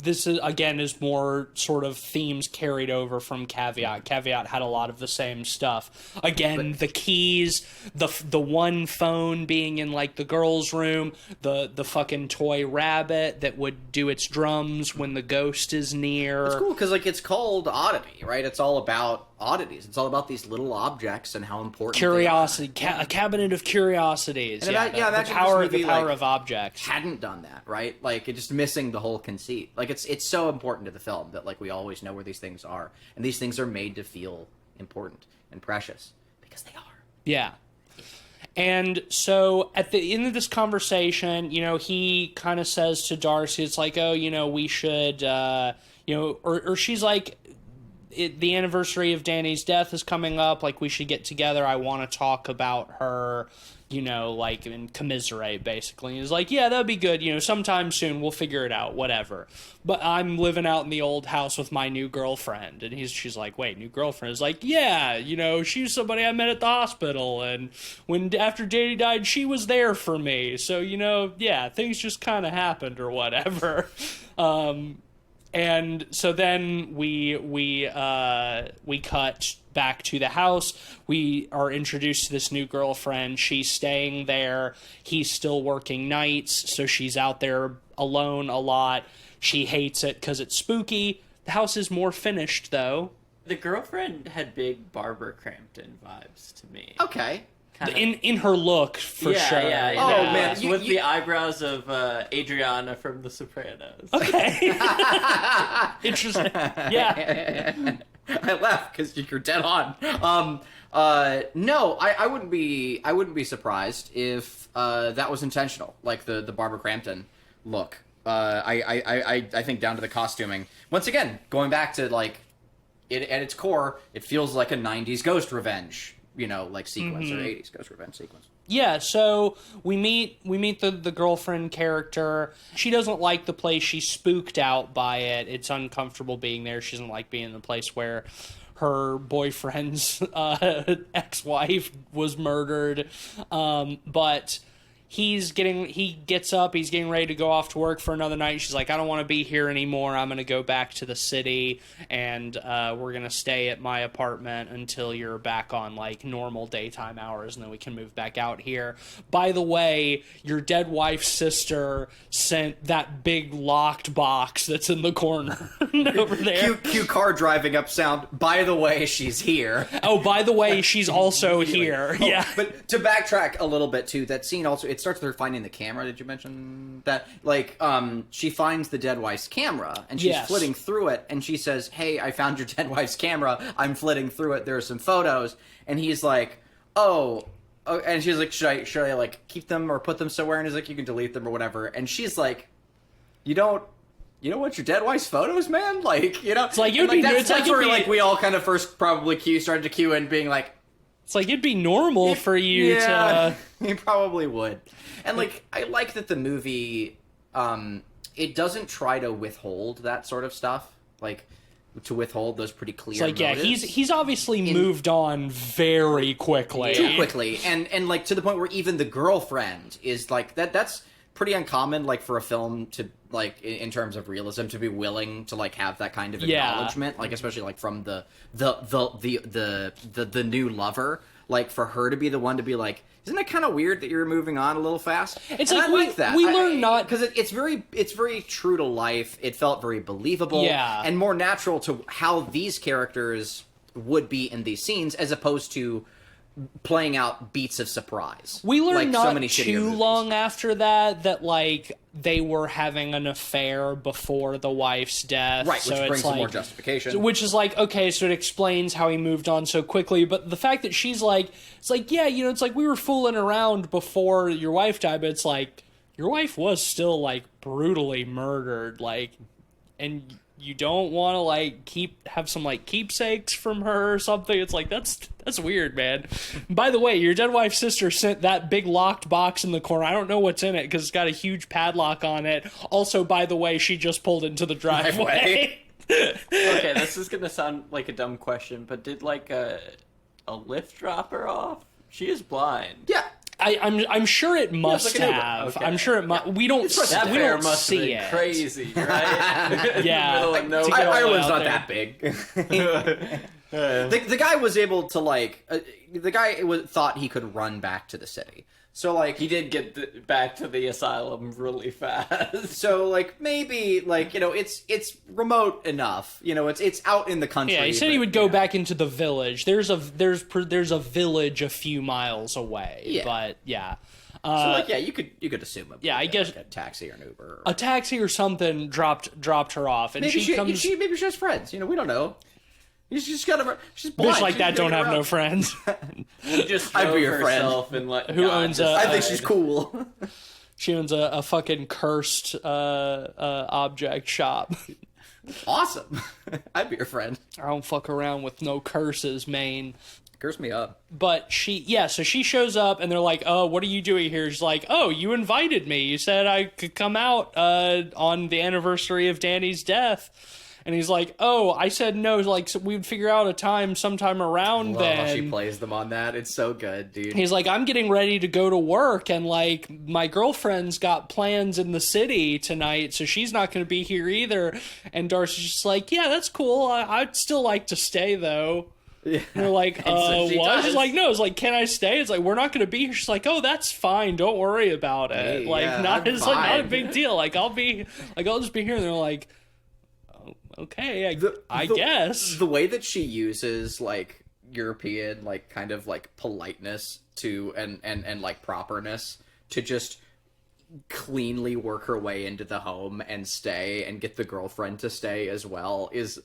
this is more sort of themes carried over from Caveat. Caveat had a lot of the same stuff. Again, the keys, the one phone being in like the girls' room, the fucking toy rabbit that would do its drums when the ghost is near. It's cool because like it's called Oddity, right? It's all about oddities. It's all about these little objects and how important curiosity, a cabinet of curiosities. And the power of objects. Hadn't done that, right? Like, it just missing the whole conceit. Like, it's so important to the film that like we always know where these things are, and these things are made to feel important and precious because they are. Yeah. And so at the end of this conversation, he kind of says to Darcy, it's like, oh, we should, or she's like, the anniversary of Danny's death is coming up. Like, we should get together. I want to talk about her, and commiserate, basically. And he's like, yeah, that'd be good. Sometime soon we'll figure it out, whatever. But I'm living out in the old house with my new girlfriend. And she's like, wait, new girlfriend? Is like, yeah, she's somebody I met at the hospital. And after Danny died, she was there for me. So, things just kind of happened or whatever. And so then we cut back to the house. We are introduced to this new girlfriend. She's staying there. He's still working nights, so she's out there alone a lot. She hates it because it's spooky. The house is more finished, though. The girlfriend had big Barbara Crampton vibes to me. Okay. In her look, for sure. Yeah. Oh, man. With the eyebrows of Adriana from The Sopranos. Okay. Interesting. Yeah. I laugh because you're dead on. No, I wouldn't be surprised if that was intentional, like the Barbara Crampton look. I think down to the costuming. Once again, going back to like it at its core, it feels like a '90s Ghost Revenge, like sequence or '80s Ghost Revenge sequence. Yeah, so we meet the girlfriend character. She doesn't like the place. She's spooked out by it. It's uncomfortable being there. She doesn't like being in the place where her boyfriend's ex-wife was murdered. But he gets up, he's getting ready to go off to work for another night. She's like, I don't want to be here anymore. I'm going to go back to the city, and we're going to stay at my apartment until you're back on, like, normal daytime hours, and then we can move back out here. By the way, your dead wife's sister sent that big locked box that's in the corner over there. Cue car driving up sound. By the way, she's here. Oh, by the way, she's also here. Oh, yeah. But to backtrack a little bit, too, that scene also, it starts with her finding the camera. Did you mention that? Like, she finds the dead wife's camera, and she's flitting through it, and she says, hey, I found your dead wife's camera. I'm flitting through it. There are some photos. And he's like, oh, and she's like, should I like, keep them or put them somewhere? And he's like, you can delete them or whatever. And she's like, you don't want your dead wife's photos, man? Like, It's like, that's where, like, we all kind of first probably started to cue in being like, it's like, it'd be normal for you to... You probably would. And, like, I like that the movie, it doesn't try to withhold that sort of stuff. Like, to withhold those pretty clear motives. Yeah, he's obviously moved on very quickly. Too quickly. And, like, to the point where even the girlfriend is, like, that's pretty uncommon, like, for a film to, like, in terms of realism, to be willing to, like, have that kind of acknowledgement, like, especially, like, from the new lover, like, for her to be the one to be like, isn't it kind of weird that you're moving on a little fast? It's and like I like that. We learn not because it's very true to life. It felt very believable, and more natural to how these characters would be in these scenes, as opposed to playing out beats of surprise. We learned like not so many too long after that like they were having an affair before the wife's death, right? so which brings like, some more justification. Which is like, okay, so it explains how he moved on so quickly. But the fact that she's like, it's like, yeah, it's like we were fooling around before your wife died, but it's like your wife was still like brutally murdered, like, and you don't want to like have some like keepsakes from her or something. It's like that's weird, man. By the way, your dead wife's sister sent that big locked box in the corner. I don't know what's in it because it's got a huge padlock on it. Also, by the way, she just pulled into the driveway. Okay, this is gonna sound like a dumb question, but did like a lift drop her off? She is blind. Yeah. I'm sure it must have. Okay. I'm sure it must. We don't see it. Crazy, right? Yeah. Ireland's not that big. The guy was able to like. The guy thought he could run back to the city. So like he did get back to the asylum really fast. So like maybe like it's remote enough. It's out in the country. Yeah, he said he would go back into the village. There's a village a few miles away. Yeah. But yeah. So like you could assume it. Yeah, I guess like a taxi or an Uber. A taxi or something dropped her off, and maybe she comes. Maybe she has friends. We don't know. She's blind. Bitch like that don't have no friends. She just I'd be your friend. Who owns a? I think she's cool. She owns a fucking cursed object shop. Awesome. I'd be your friend. I don't fuck around with no curses, man. Curse me up. But so she shows up, and they're like, "Oh, what are you doing here?" She's like, "Oh, you invited me. You said I could come out on the anniversary of Danny's death." And he's like, "Oh, I said no. Like, so we'd figure out a time sometime around then." How she plays them on that. It's so good, dude. He's like, "I'm getting ready to go to work, and like my girlfriend's got plans in the city tonight, so she's not going to be here either." And Darcy's just like, "Yeah, that's cool. I'd still like to stay though." Yeah. And they're like, so what? She's like, no. It's like, can I stay? It's like, we're not going to be here. She's like, oh, that's fine. Don't worry about it. Hey, like, yeah, it's like not a big deal. Like, I'll just be here. And they're like, okay, I guess. The way that she uses like European like kind of like politeness to and like properness to just cleanly work her way into the home and stay and get the girlfriend to stay as well is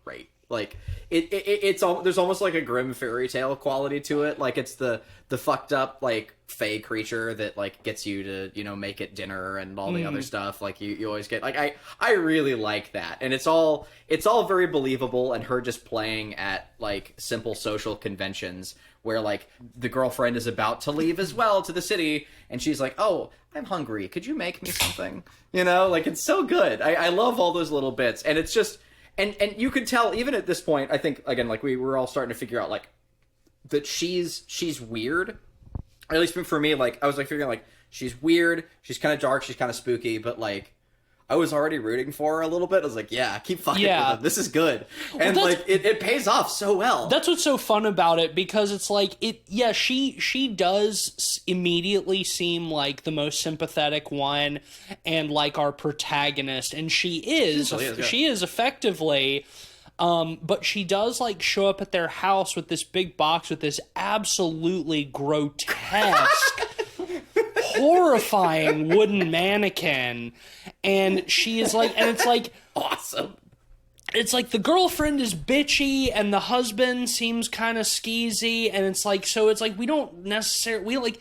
great. Like it's there's almost like a grim fairy tale quality to it. Like it's the fucked up like fae creature that like gets you to, you know, make it dinner and all the other stuff. Like you always get like I really like that, and it's all very believable. And her just playing at like simple social conventions where like the girlfriend is about to leave as well to the city, and she's like, "Oh, I'm hungry. Could you make me something?" You know, like it's so good. I love all those little bits, and it's just and you can tell even at this point. I think again, like we were all starting to figure out like that she's weird. At least for me, like I was like figuring like she's weird, she's kind of dark, she's kind of spooky, but like I was already rooting for her a little bit. I was like, yeah, keep fucking with them. This is good. And like it pays off so well. That's what's so fun about it, because it's like she does immediately seem like the most sympathetic one and like our protagonist, and she is effectively. But she does like show up at their house with this big box with this absolutely grotesque, horrifying wooden mannequin, and she is like, and it's like awesome. It's like the girlfriend is bitchy and the husband seems kind of skeezy, and it's like, so it's like we don't necessarily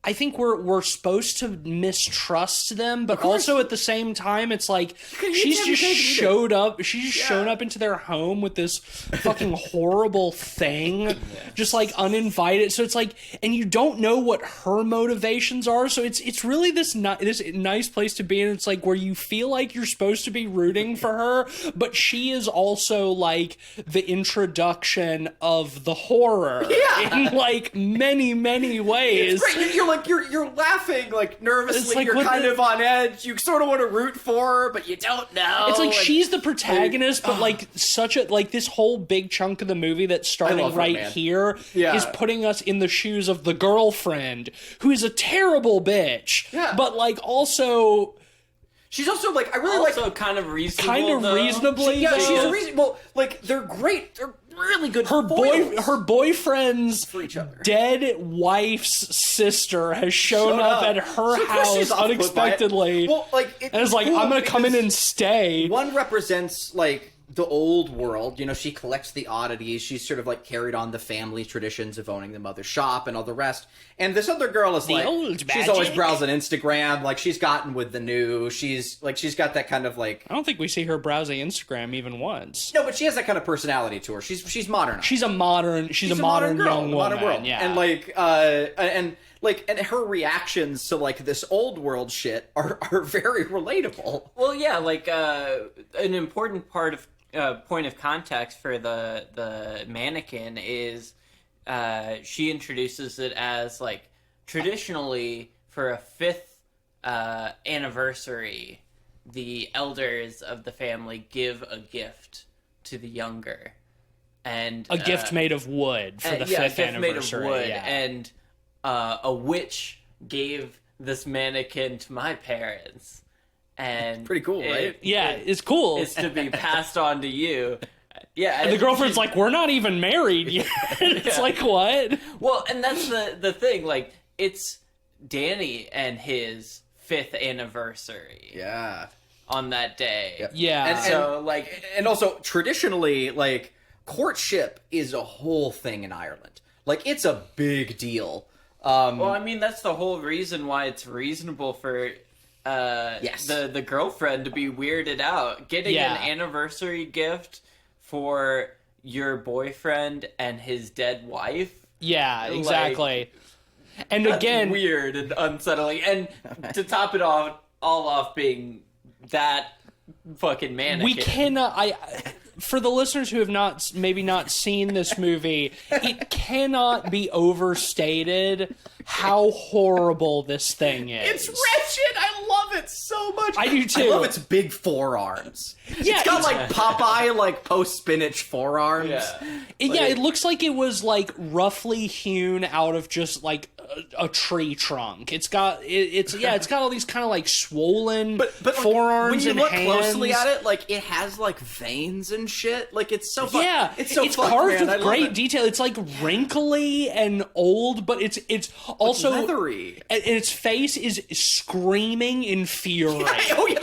I think we're supposed to mistrust them, but also at the same time, it's like she's just showed up. She's just shown up into their home with this fucking horrible thing, just like uninvited. So it's like, and you don't know what her motivations are. So it's really this nice place to be in. It's like where you feel like you're supposed to be rooting for her, but she is also like the introduction of the horror in like many ways. It's great. You're laughing like nervously. Like, you're kind of on edge. You sort of want to root for her, but you don't know. It's like she's the protagonist, but like such a like this whole big chunk of the movie that's starting here is putting us in the shoes of the girlfriend, who is a terrible bitch. Yeah. But like also. She's also like I really also like kind of reasonable. Kind of reasonably. She's a reasonable. Like they're great. They're really good. Her boyfriend's for each other. Dead wife's sister has shown up at her house unexpectedly. Well, like and it's like, I'm gonna come in and stay. One represents like the old world, you know, she collects the oddities. She's sort of like carried on the family traditions of owning the mother's shop and all the rest. And this other girl is she's always browsing Instagram. Like she's gotten with the new. She's got that kind of like. I don't think we see her browsing Instagram even once. No, but she has that kind of personality to her. She's modern. She's a modern girl, young woman. Modern world. Yeah. And and her reactions to like this old world shit are very relatable. Well, yeah, like an important part of point of context for the mannequin is she introduces it as like traditionally for a 5th anniversary, the elders of the family give a gift to the younger, and a gift made of wood for the 5th anniversary. Made of wood, and a witch gave this mannequin to my parents. And pretty cool, right? It's cool. It's to be passed on to you. Yeah, and the girlfriend's like, we're not even married yet. It's like, what? Well, and that's the thing. Like, it's Danny and his 5th anniversary. Yeah. On that day. Yep. Yeah. And also traditionally, like, courtship is a whole thing in Ireland. Like, it's a big deal. Well, I mean, that's the whole reason why it's reasonable for the girlfriend to be weirded out. Getting an anniversary gift for your boyfriend and his dead wife. Yeah, exactly. And that's again, weird and unsettling. And to top it all off being that fucking mannequin. We cannot. For the listeners who have maybe not seen this movie, it cannot be overstated how horrible this thing is. It's wretched. I love it so much. I do too. I love its big forearms. Yeah, it's got like Popeye, like post spinach forearms. Yeah, it looks like it was like roughly hewn out of just like a tree trunk. It's got all these kind of like swollen forearms. When you and look hands. closely at it, like it has like veins and shit. Like it's so fucked. It's carved with great detail. It's like wrinkly and old, but it's also leathery. And its face is screaming in fury.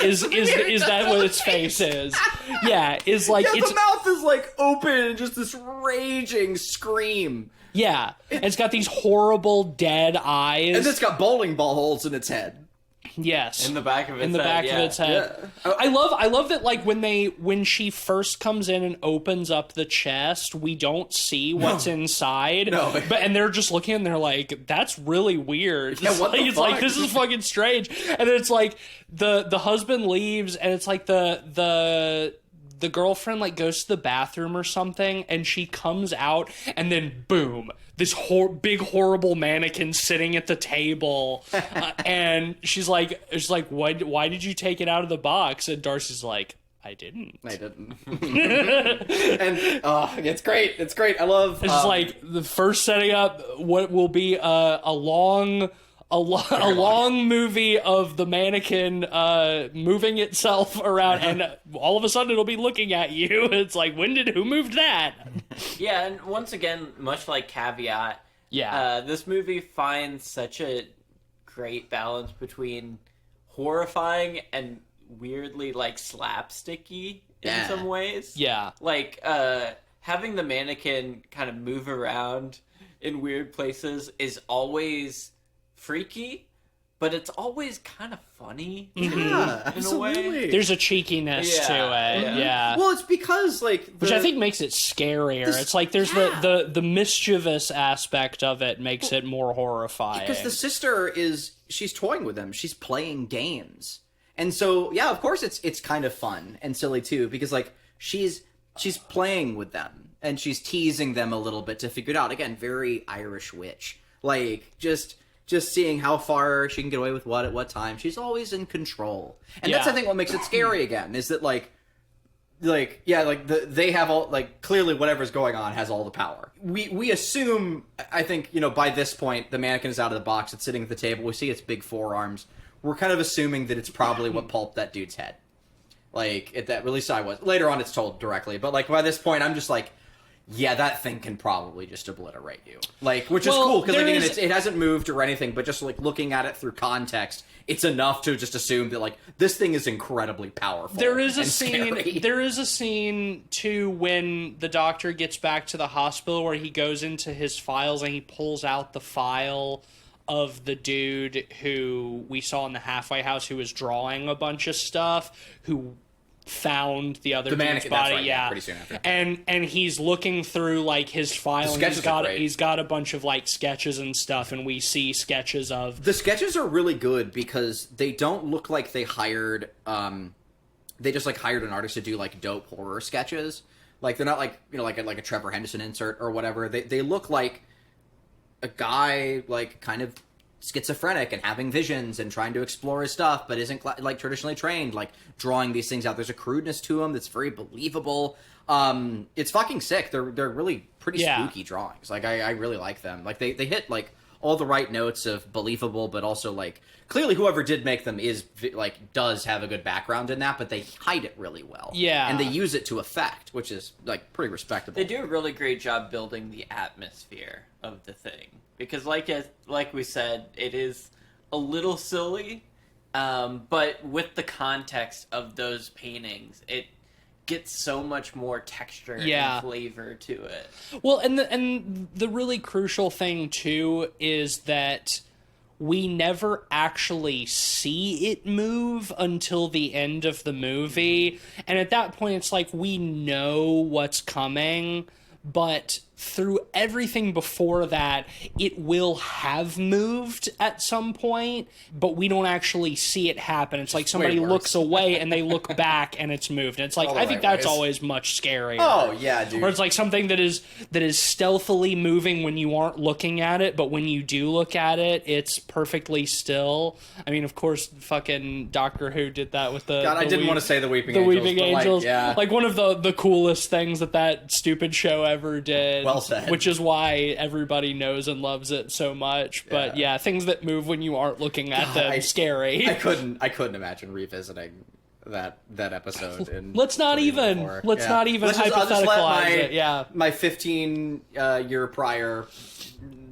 Is that what its face is? Yeah, is like the mouth is like open and just this raging scream. Yeah, and it's got these horrible dead eyes. And it's got bowling ball holes in its head. Yes. In the back of its head. In the back of its head. Yeah. I love that like when she first comes in and opens up the chest, we don't see what's inside. No. And they're just looking and they're like, that's really weird. Yeah, what the it's fuck? like this is fucking strange. And then it's like the husband leaves and it's like the girlfriend like goes to the bathroom or something and she comes out and then boom, this big horrible mannequin sitting at the table and she's like why did you take it out of the box? And Darcy's like, I didn't. And it's great. I love it's just like the first setting up what will be a long movie of the mannequin moving itself around, and all of a sudden it'll be looking at you. It's like, who moved that? Yeah, and once again, much like Caveat, this movie finds such a great balance between horrifying and weirdly like slapsticky in some ways. Yeah, like having the mannequin kind of move around in weird places is always freaky, but it's always kind of funny too, in a way. There's a cheekiness to it. Yeah. Well, it's because like which I think makes it scarier. It's like there's the mischievous aspect of it makes it more horrifying. Because the sister she's toying with them. She's playing games. And so of course it's kind of fun and silly too, because like she's playing with them and she's teasing them a little bit to figure it out. Again, very Irish witch. Like just seeing how far she can get away with what at what time. She's always in control. And that's I think what makes it scary again, is that they have all, like, clearly whatever's going on has all the power. We assume, I think, by this point, the mannequin is out of the box, it's sitting at the table, we see its big forearms. We're kind of assuming that it's probably what pulped that dude's head. Like, at least I was. Later on it's told directly, but like by this point I'm just like, yeah, that thing can probably just obliterate you. Like, which is cool, because again, it hasn't moved or anything, but just like looking at it through context, it's enough to just assume that like this thing is incredibly powerful. There is a scene too when the doctor gets back to the hospital where he goes into his files and he pulls out the file of the dude who we saw in the halfway house who was drawing a bunch of stuff, who found the other dude's body, pretty soon after. And he's looking through like his file, and he's got a bunch of like sketches and stuff, and we see sketches of the sketches are really good because they don't look like they hired they just like hired an artist to do like dope horror sketches. Like they're not like like a Trevor Henderson insert or whatever. They look like a guy like kind of schizophrenic and having visions and trying to explore his stuff, but isn't like traditionally trained, like drawing these things out. There's a crudeness to them that's very believable. It's fucking sick. They're really pretty spooky drawings. Like I really like them. Like they hit like all the right notes of believable, but also like clearly whoever did make them is like does have a good background in that, but they hide it really well. Yeah, and they use it to effect, which is like pretty respectable. They do a really great job building the atmosphere of the thing. Because like we said, it is a little silly, but with the context of those paintings, it gets so much more texture and flavor to it. Well, and the really crucial thing too is that we never actually see it move until the end of the movie, and at that point it's like we know what's coming, but through everything before that, it will have moved at some point, but we don't actually see it happen. It's like somebody looks away and they look back and it's moved. And it's like, I think that's always much scarier. Oh, yeah, dude. Or it's like something that is stealthily moving when you aren't looking at it, but when you do look at it, it's perfectly still. I mean, of course, fucking Doctor Who did that with the... God, I didn't want to say the Weeping Angels. Weeping Angels. Like one of the coolest things that stupid show ever did. well said. Which is why everybody knows and loves it so much. But yeah, things that move when you aren't looking at them, scary. I couldn't imagine revisiting that episode. Let's not even hypotheticalize it. Yeah, my 15 year prior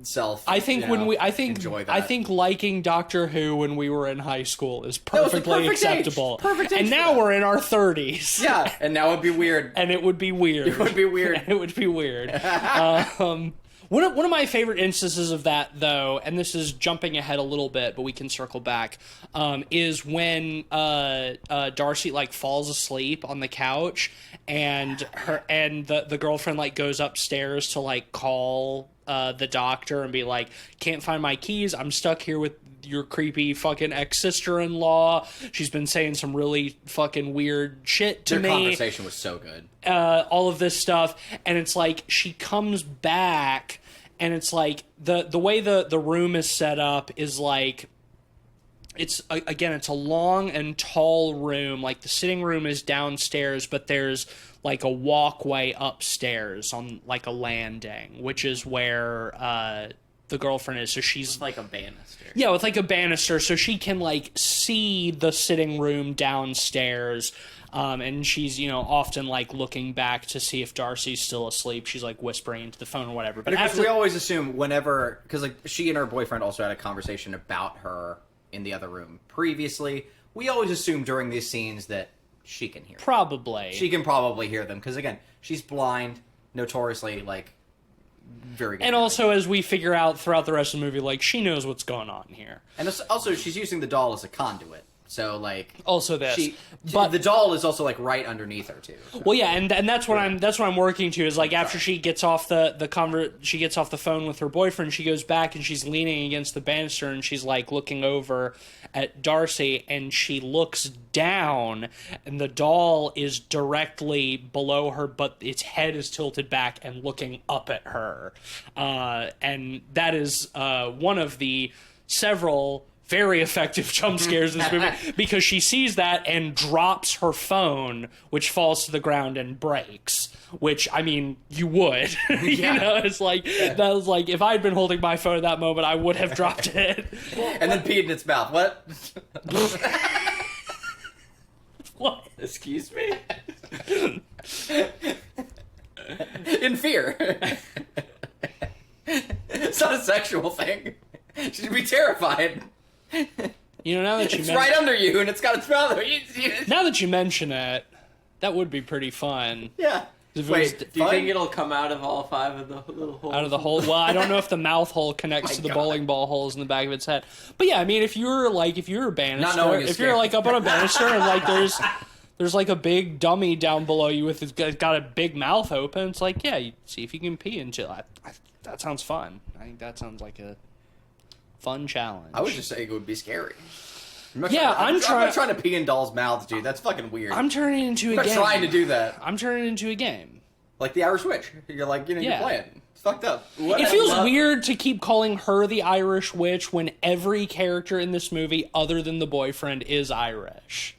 self. I think enjoy that. I think liking Doctor Who when we were in high school is perfectly acceptable. Perfect age and now we're in our 30s. Yeah, and now it'd be weird. And it would be weird. It would be weird. It would be weird. One of my favorite instances of that, though, and this is jumping ahead a little bit, but we can circle back, is when Darcy like falls asleep on the couch, and the girlfriend like goes upstairs to like call the doctor and be like, can't find my keys, I'm stuck here with your creepy fucking ex-sister-in-law. She's been saying some really fucking weird shit to me. Their conversation was so good. All of this stuff, and it's like she comes back, and it's like the way the room is set up is like, it's a long and tall room. Like the sitting room is downstairs, but there's like a walkway upstairs on like a landing, which is where the girlfriend is. So she's with like a banister. Yeah, with like a banister, so she can like see the sitting room downstairs. And she's, often like looking back to see if Darcy's still asleep. She's like whispering into the phone or whatever. But we always assume whenever, because like she and her boyfriend also had a conversation about her in the other room previously. We always assume during these scenes that she can hear them. Probably. She can probably hear them, because again, she's blind, notoriously, like, very good. And also, as we figure out throughout the rest of the movie, like, she knows what's going on here. And also, she's using the doll as a conduit. So, like... Also this. But the doll is also, like, right underneath her, too. So. Well, yeah, and that's what I'm working to, is, like, after she gets off she gets off the phone with her boyfriend, she goes back and she's leaning against the banister and she's, like, looking over at Darcy, and she looks down, and the doll is directly below her, but its head is tilted back and looking up at her. And that is one of the several very effective jump scares in this movie, because she sees that and drops her phone, which falls to the ground and breaks. Which, I mean, you would. It's like, that was like, if I'd been holding my phone at that moment, I would have dropped it. And then peed in its mouth. What? What? Excuse me? In fear. It's not a sexual thing. She should be terrified. Now that you it's right under you, and it's got its mouth. Now that you mention it, that would be pretty fun. Yeah. Do you think it'll come out of all 5 of the little holes? Out of the hole? Well, I don't know if the mouth hole connects to the bowling ball holes in the back of its head. But yeah, I mean, if you're a banister, if you're like up on a banister and like there's like a big dummy down below you with it's got a big mouth open, it's like, yeah, you see if you can pee into it. That sounds fun. I think that sounds like a fun challenge. I would just say it would be scary. I'm not trying to pee in dolls' mouths, dude. That's fucking weird. I'm turning it into a game. I'm not trying to do that. I'm turning it into a game. Like the Irish Witch. You're like, you're playing. It's fucked up. It feels weird to keep calling her the Irish Witch when every character in this movie, other than the boyfriend, is Irish.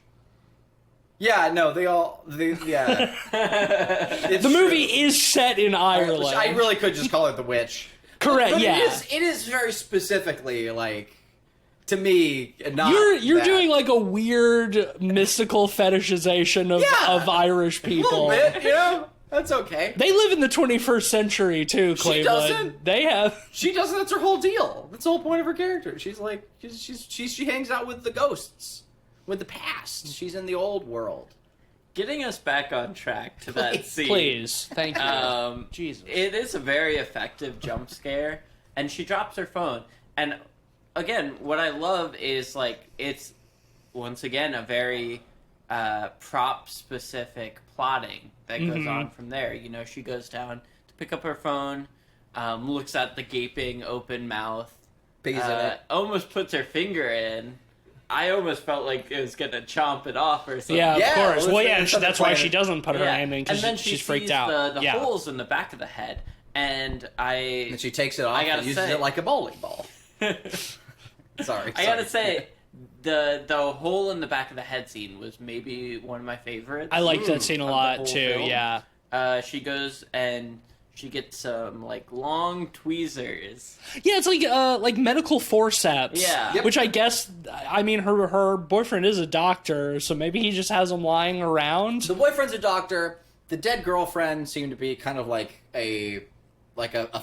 Yeah, no, yeah. The movie is set in Ireland. I really could just call it the witch. Correct, but yeah. It is very specifically, like, to me, not You're doing, like, a weird mystical fetishization of Irish people. A little bit, That's okay. They live in the 21st century, too, Cleveland. She doesn't. They have. She doesn't. That's her whole deal. That's the whole point of her character. She's like, she hangs out with the ghosts. With the past. She's in the old world. Getting us back on track to that scene. Please. Thank you. Jesus. It is a very effective jump scare, and she drops her phone. And again, what I love is, like, it's, once again, a very prop-specific plotting that goes on from there. She goes down to pick up her phone, looks at the gaping, open mouth, almost puts her finger in. I almost felt like it was going to chomp it off or something. Yeah, of course. Well, yeah, that's why she doesn't put her hand in, because she's freaked out. The holes in the back of the head, and she takes it off and uses it like a bowling ball. Sorry. I gotta say, the hole in the back of the head scene was maybe one of my favorites. I liked that scene a lot, too, film. yeah. She goes and she gets some like long tweezers. Yeah, it's like medical forceps. Yeah. Yep. Which I guess, I mean, her boyfriend is a doctor, so maybe he just has them lying around. The boyfriend's a doctor. The dead girlfriend seemed to be kind of like a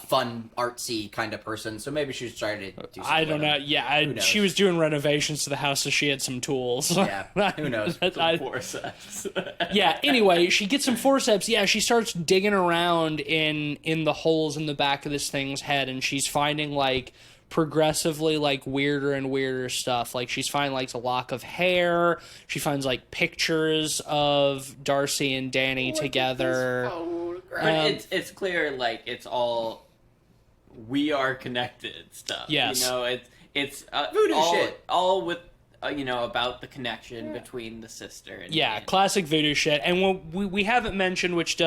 fun, artsy kind of person, so maybe she was trying to do something. I don't know. Yeah, she was doing renovations to the house, so she had some tools. Yeah, who knows? Forceps. Yeah, anyway, she gets some forceps. Yeah, she starts digging around in the holes in the back of this thing's head, and she's finding, like, progressively, like, weirder and weirder stuff. Like, she's finding, like, a lock of hair. She finds, like, pictures of Darcy and Danny together. It's clear, like, it's all we are connected stuff. Yes. You know, it's Voodoo all, shit. all with, you know, about the connection between the sister and Danny. Classic voodoo shit. And what we haven't mentioned, which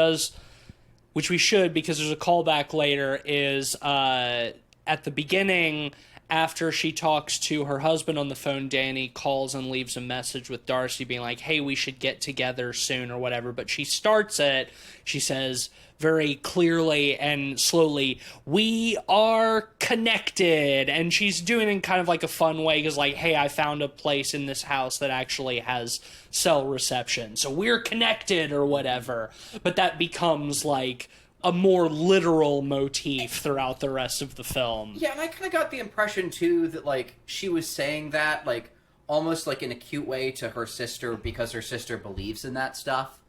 we should, because there's a callback later, is at the beginning, after she talks to her husband on the phone, Danny calls and leaves a message with Darcy being like, hey, we should get together soon or whatever. But she starts it, she says very clearly and slowly, we are connected. And she's doing it in kind of like a fun way because, like, hey, I found a place in this house that actually has cell reception, so we're connected or whatever. But that becomes like a more literal motif throughout the rest of the film. Yeah, and I kind of got the impression, too, that, like, she was saying that, like, almost, like, in a cute way to her sister because her sister believes in that stuff.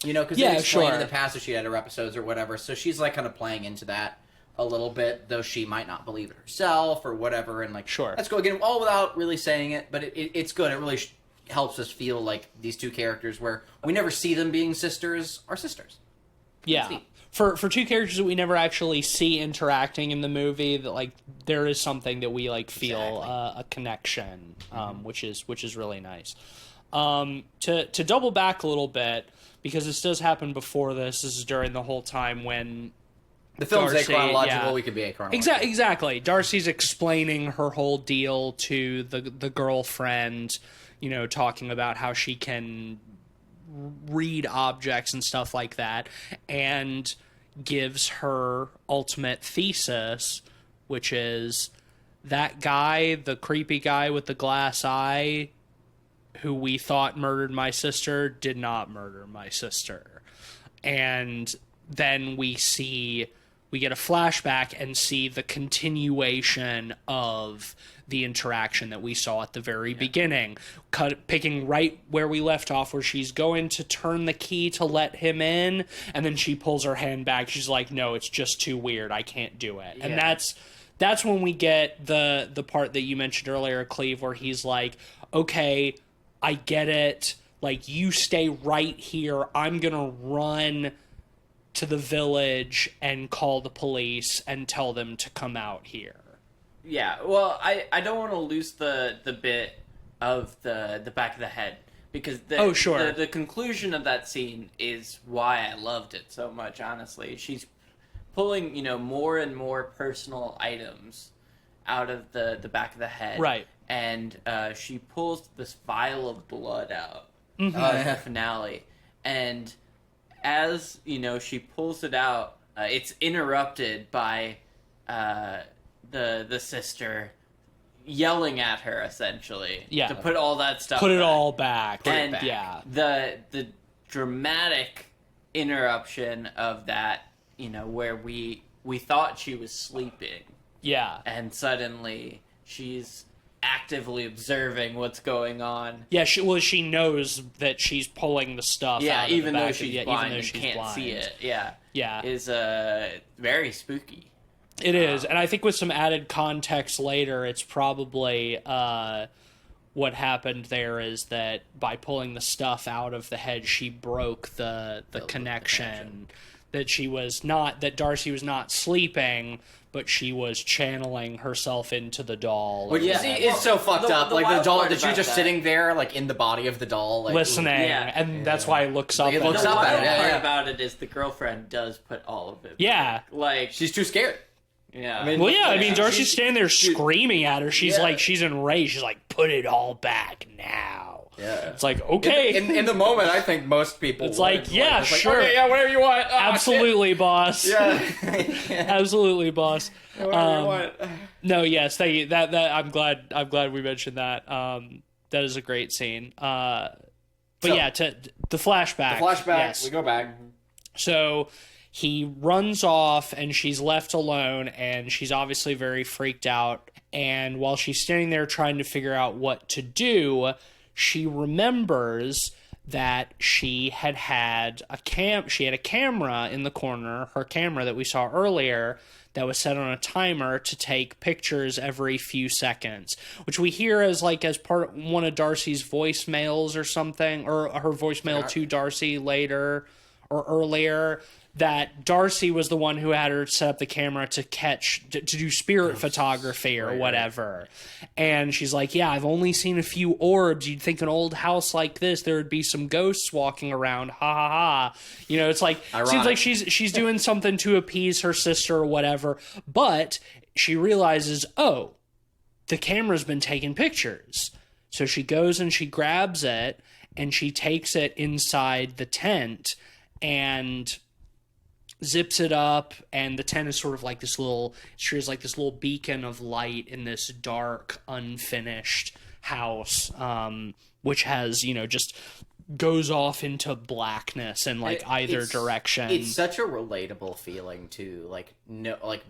You know, because they explained in the past that she had her episodes or whatever, so she's, like, kind of playing into that a little bit, though she might not believe it herself or whatever, and, like, let's go again, all without really saying it, but it's good. It really helps us feel like these two characters where we never see them being sisters are sisters. Yeah. For two characters that we never actually see interacting in the movie, that, like, there is something that we, like, feel a connection, which is really nice. To double back a little bit, because this does happen before this is during the whole time when the film's Darcy, achronological, we could be achronological. Exactly. Darcy's explaining her whole deal to the girlfriend, you know, talking about how she can read objects and stuff like that, and gives her ultimate thesis, which is that guy, the creepy guy with the glass eye who we thought murdered my sister, did not murder my sister. And then we get a flashback and see the continuation of the interaction that we saw at the very beginning, picking right where we left off, where she's going to turn the key to let him in, and then she pulls her hand back. She's like, no, it's just too weird, I can't do it. And that's when we get the part that you mentioned earlier, Cleve, where he's like, okay, I get it, like, you stay right here, I'm gonna run to the village and call the police and tell them to come out here. Yeah, well, I don't want to lose the bit of the back of the head, because the conclusion of that scene is why I loved it so much, honestly. She's pulling, you know, more and more personal items out of the back of the head. Right. And she pulls this vial of blood out Mm-hmm. of the finale. And as, you know, she pulls it out, it's interrupted by the sister yelling at her, essentially, to put all that stuff Put it back. all back. And yeah. the dramatic interruption of that, you know, where we thought she was sleeping. Yeah. And suddenly she's actively observing what's going on. Yeah, she knows that she's pulling the stuff out of even the back though she's blind and can't blind. see it. Yeah. Is very spooky. It is, and I think with some added context later, it's probably what happened there is that by pulling the stuff out of the head, she broke the connection. That Darcy was not sleeping, but she was channeling herself into the doll. Well, see, it's so fucked up. Like, the doll, that you're just sitting there, like, in the body of the doll, like, listening, and that's why it looks up. It looks the up wild at it. part about it is the girlfriend does put all of it Yeah. back. Like, she's too scared. Yeah. I mean, Darcy's standing there screaming at her. She's like, she's enraged. She's like, put it all back now. Yeah. It's like, okay. In the moment, I think most people It's would. like, yeah, it's like, sure. okay, yeah, whatever you want. Oh, Absolutely, boss. Yeah. Absolutely, boss. Whatever you want. No, yes, thank you. That I'm glad we mentioned that. That is a great scene. But So, yeah, to the flashback. The flashback, yes. we go back. So he runs off and she's left alone and she's obviously very freaked out. And while she's standing there trying to figure out what to do, she remembers that she had a camera in the corner, her camera that we saw earlier, that was set on a timer to take pictures every few seconds, which we hear as part of one of Darcy's voicemails or something, or her voicemail to Darcy later or earlier, that Darcy was the one who had her set up the camera to do spirit photography or whatever. And she's like, yeah, I've only seen a few orbs. You'd think an old house like this, there would be some ghosts walking around. Ha ha ha. You know, it's like, ironic. Seems like she's doing something to appease her sister or whatever. But she realizes, oh, the camera's been taking pictures. So she goes and she grabs it and she takes it inside the tent and zips it up, and the tent is sort of like this little beacon of light in this dark, unfinished house, which has, just goes off into blackness in either direction. It's such a relatable feeling too,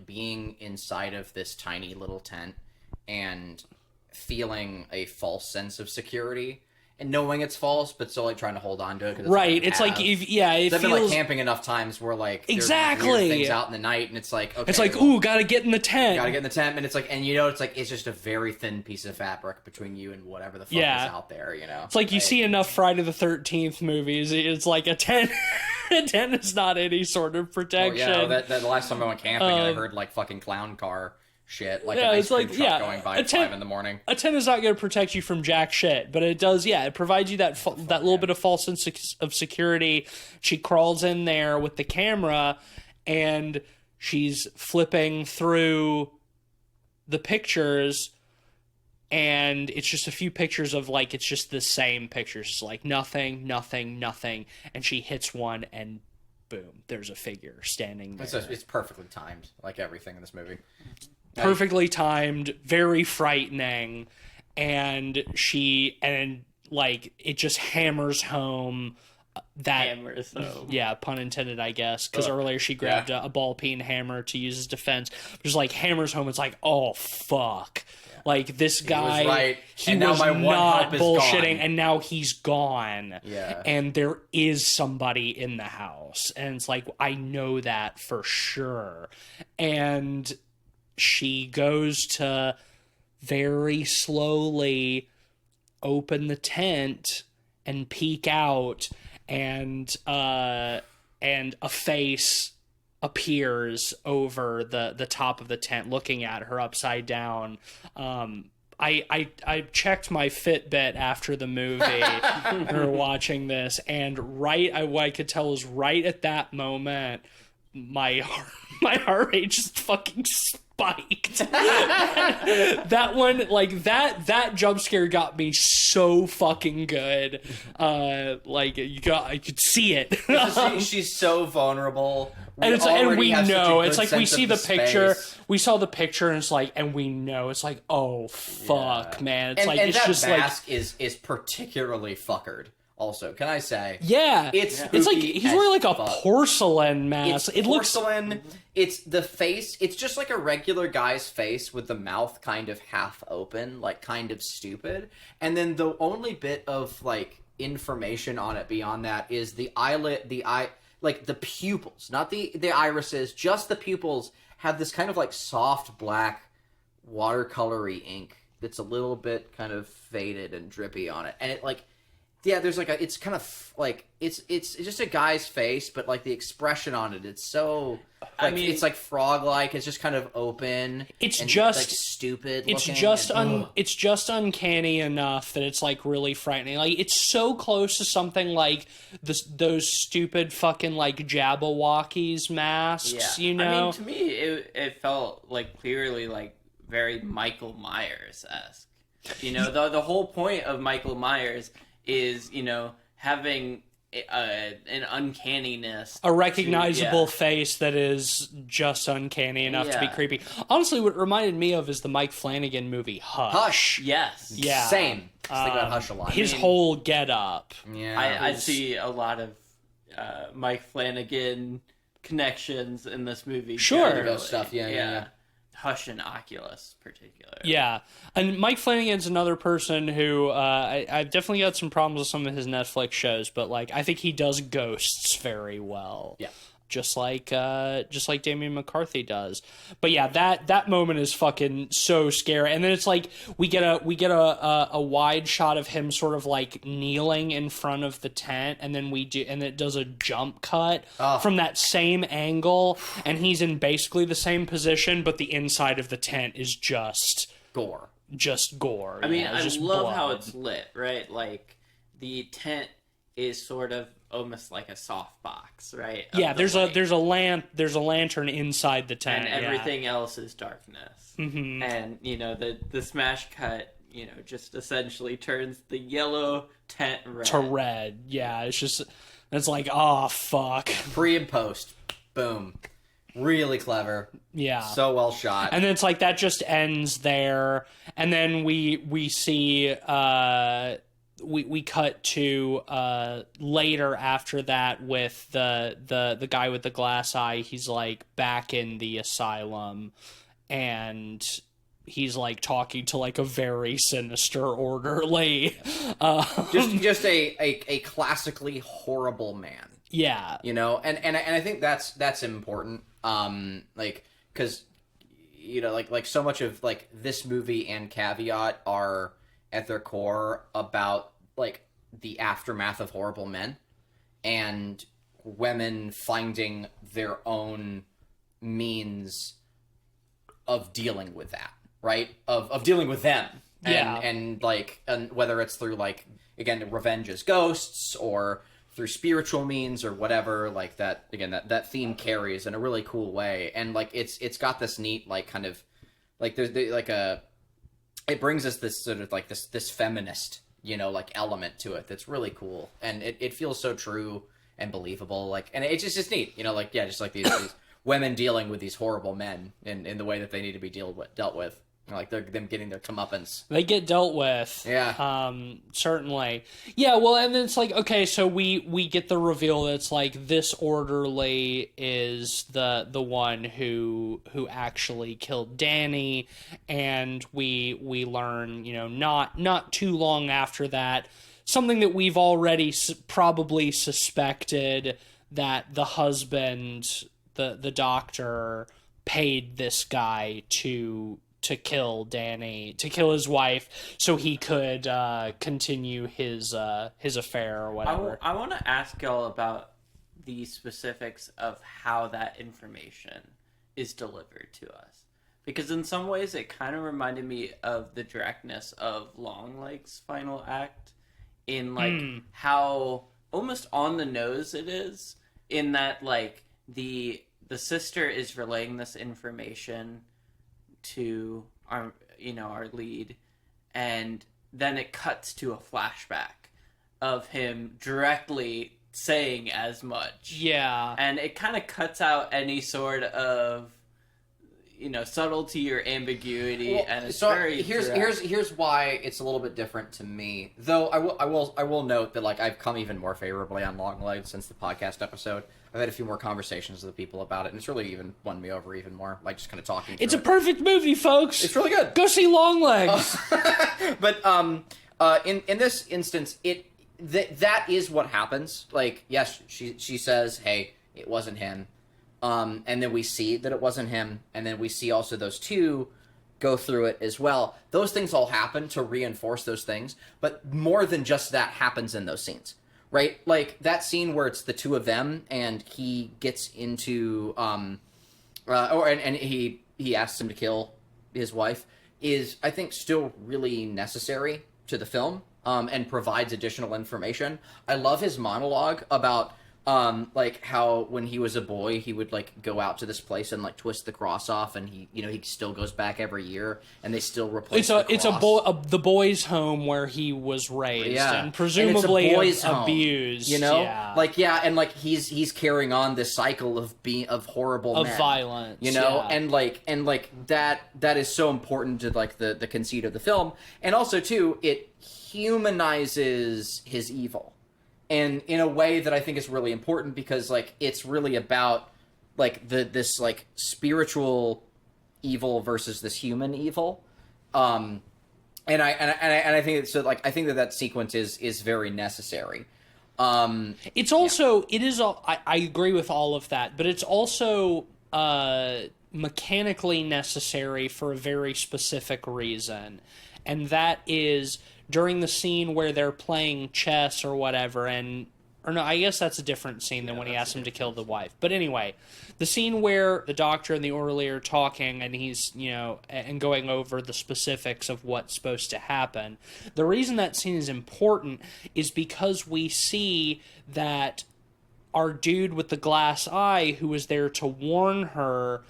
being inside of this tiny little tent and feeling a false sense of security. And knowing it's false, but still trying to hold on to it. Right, it's like, it feels... I've been camping enough times where exactly there's weird things out in the night, and it's like, okay, it's like, ooh, gotta get in the tent. And it's like, it's just a very thin piece of fabric between you and whatever the fuck is out there, It's like you see enough Friday the 13th movies, it's like a tent. A tent is not any sort of protection. Oh, yeah, that last time I went camping, and I heard fucking clown car shit, an ice cream truck going by at 5 in the morning. A tent is not going to protect you from jack shit, but it does, it provides you that little bit of false sense of security. She crawls in there with the camera, and she's flipping through the pictures, and it's just a few pictures of, it's just the same pictures. It's like nothing, nothing, nothing, and she hits one, and boom, there's a figure standing there. It's perfectly timed, like everything in this movie. Perfectly timed, very frightening, and it just hammers home that pun intended, I guess, because earlier she grabbed a ball peen hammer to use as defense. Just hammers home. It's like, oh fuck. This guy, he was not bullshitting, and now he's gone. Yeah. And there is somebody in the house, and it's like, I know that for sure. And she goes to very slowly open the tent and peek out, and a face appears over the top of the tent looking at her upside down. I checked my Fitbit after the movie we were watching this, and what I could tell is right at that moment my heart rate just fucking spiked. That one, that jump scare got me so fucking good. I could see it. She's so vulnerable. And we know. It's like we see the picture. We saw the picture, and it's like, and we know. It's like, oh fuck, man. It's and it's that just mask is particularly fuckered. Also, can I say? Yeah, it's like he's wearing a porcelain mask. It's porcelain. It's the face. It's just like a regular guy's face with the mouth kind of half open, kind of stupid. And then the only bit of information on it beyond that is the eyelid, the pupils, not the irises, just the pupils have this kind of soft black watercolory ink that's a little bit kind of faded and drippy on it, and it there's it's kind of it's just a guy's face, but the expression on it, it's so it's frog-like. It's just kind of open. It's and, just stupid. It's looking, just and, it's just uncanny enough that it's really frightening. It's so close to something like those stupid fucking Jabberwockies masks. Yeah. You know, I mean, to me, it felt clearly very Michael Myers-esque. The whole point of Michael Myers is, having an uncanniness, a recognizable face that is just uncanny enough to be creepy. Honestly, what it reminded me of is the Mike Flanagan movie Hush. Yes. Yeah. Same. I think about Hush a lot. His whole get-up. Yeah. I see a lot of Mike Flanagan connections in this movie. Sure. Ghost stuff, yeah. Hush and Oculus, particularly. Yeah, and Mike Flanagan's another person who I've definitely got some problems with some of his Netflix shows, but like I think he does ghosts very well. Yeah. Just like Damian McCarthy does. But yeah, that moment is fucking so scary. And then it's like we get a wide shot of him sort of like kneeling in front of the tent, and then it does a jump cut from that same angle, and he's in basically the same position, but the inside of the tent is just gore. I mean, I love blood. How it's lit, right? Like the tent is sort of almost like a soft box, right? Yeah, there's a lantern inside the tent, and everything else is darkness. Mm-hmm. And the smash cut, just essentially turns the yellow tent red. To red. Yeah, it's like, oh fuck. Pre and post, boom, really clever. Yeah, so well shot. And then it's like that just ends there, and then we see. We cut to later after that with the guy with the glass eye. He's like back in the asylum, and he's like talking to like a very sinister orderly. Just a classically horrible man. Yeah, and I think that's important. Like because like so much of like this movie and Caveat are at their core about like the aftermath of horrible men and women finding their own means of dealing with that, right? Of dealing with them. And whether it's through like, again, revenge as ghosts or through spiritual means or whatever, like that, again, that theme carries in a really cool way. And like, it's got this neat, like kind of like there's like it brings us this sort of like this feminist, like element to it that's really cool, and it feels so true and believable. Like, and it's just neat, like just like these women dealing with these horrible men in the way that they need to be dealt with. Like them getting their comeuppance. They get dealt with. Yeah. Certainly. Yeah, well, and then it's like, okay, so we get the reveal that it's like this orderly is the one who actually killed Danny, and we learn, not too long after that, something that we've already probably suspected, that the husband, the doctor, paid this guy to kill Danny, to kill his wife, so he could continue his affair or whatever. I want to ask y'all about the specifics of how that information is delivered to us, because in some ways it kind of reminded me of the directness of Longleg's final act, in like how almost on the nose it is, in that like the sister is relaying this information to our lead, and then it cuts to a flashback of him directly saying as much. Yeah. And it kind of cuts out any sort of subtlety or ambiguity, and it's very here's why it's a little bit different to me. Though I will note that like I've come even more favorably on Longlegs since the podcast episode. I've had a few more conversations with people about it, and it's really even won me over even more. Like just kind of talking. It's a perfect movie, folks. It's really good. Go see Longlegs. But in this instance, that is what happens. Like, yes, she says, "Hey, it wasn't him," and then we see that it wasn't him, and then we see also those two go through it as well. Those things all happen to reinforce those things, but more than just that happens in those scenes. Right? Like, that scene where it's the two of them, and he gets into, and he asks him to kill his wife, is, I think, still really necessary to the film, and provides additional information. I love his monologue about Like how when he was a boy, he would like go out to this place and like twist the cross off, and he still goes back every year, and they still replace the cross. It's the boys' home where he was raised, and and presumably it's a boys' abused. Home, yeah. and like he's carrying on this cycle of horrible men, violence, and that is so important to like the conceit of the film, and also too it humanizes his evil. And in a way that I think is really important because, like, it's really about, like, this like, spiritual evil versus this human evil. And I think so, like, I think that sequence is very necessary. It's also, I agree with all of that, but it's also mechanically necessary for a very specific reason. And that is during the scene where they're playing chess or whatever, or no, I guess that's a different scene than when he asks him to kill the wife. But anyway, the scene where the doctor and the orderly are talking and he's, and going over the specifics of what's supposed to happen. The reason that scene is important is because we see that our dude with the glass eye who was there to warn her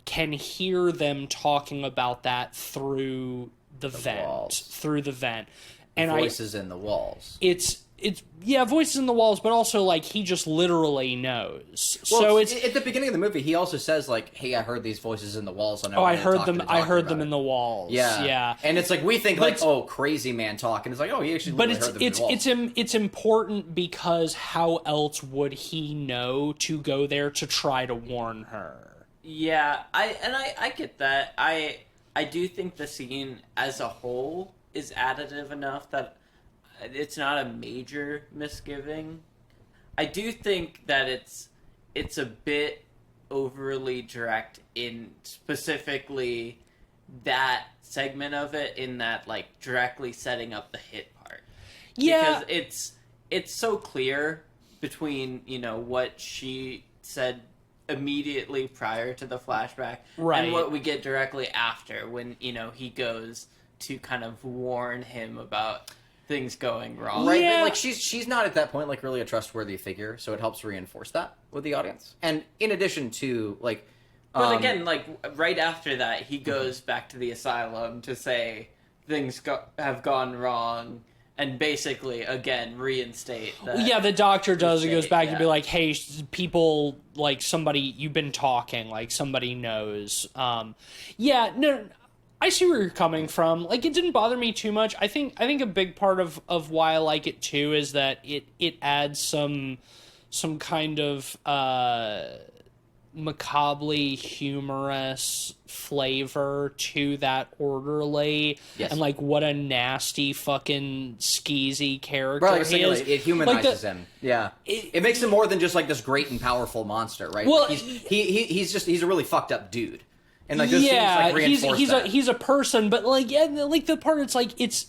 can hear them talking about that through the vent, walls. Through the vent. And voices in the walls. It's voices in the walls, but also like he just literally knows. Well, so it's at the beginning of the movie. He also says like, "Hey, I heard these voices in the walls." I heard them. I heard them in the walls. Yeah. And it's like we think like, oh, crazy man talking. It's like, oh, he actually. But heard them in the walls. It's important because how else would he know to go there to try to warn her? Yeah, I get that. I do think the scene as a whole is additive enough that it's not a major misgiving. I do think that it's a bit overly direct in specifically that segment of it, in that like directly setting up the hit part. Yeah, because it's so clear between what she said immediately prior to the flashback, right, and what we get directly after when he goes to kind of warn him about things going wrong. Right, but like she's not at that point like really a trustworthy figure, so it helps reinforce that with the audience. And in addition to like, but again, like right after that, he goes back to the asylum to say things have gone wrong. And basically, again, reinstate that. Yeah, the doctor does. He goes back and be like, hey, people, like, somebody, you've been talking, like, somebody knows. No, I see where you're coming from. Like, it didn't bother me too much. I think a big part of why I like it, too, is that it adds some kind of macabrely humorous flavor to that orderly. Yes. And like what a nasty fucking skeezy character he is. It humanizes him. Yeah, it makes him more than just like this great and powerful monster, right? Well, like he's a really fucked up dude, and like those things like reinforce he's a person, but like like the part it's like it's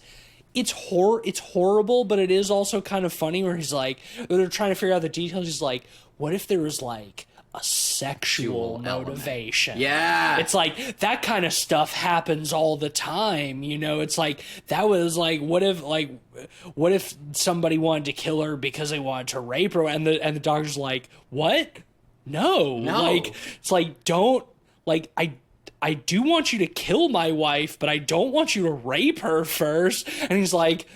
horrible, but it is also kind of funny where he's like they're trying to figure out the details. He's like, what if there was like a sexual motivation? Yeah. It's like that kind of stuff happens all the time, it's like that was like what if somebody wanted to kill her because they wanted to rape her, and the doctor's like, what? No. Like it's like don't like I do want you to kill my wife, but I don't want you to rape her first. And he's like,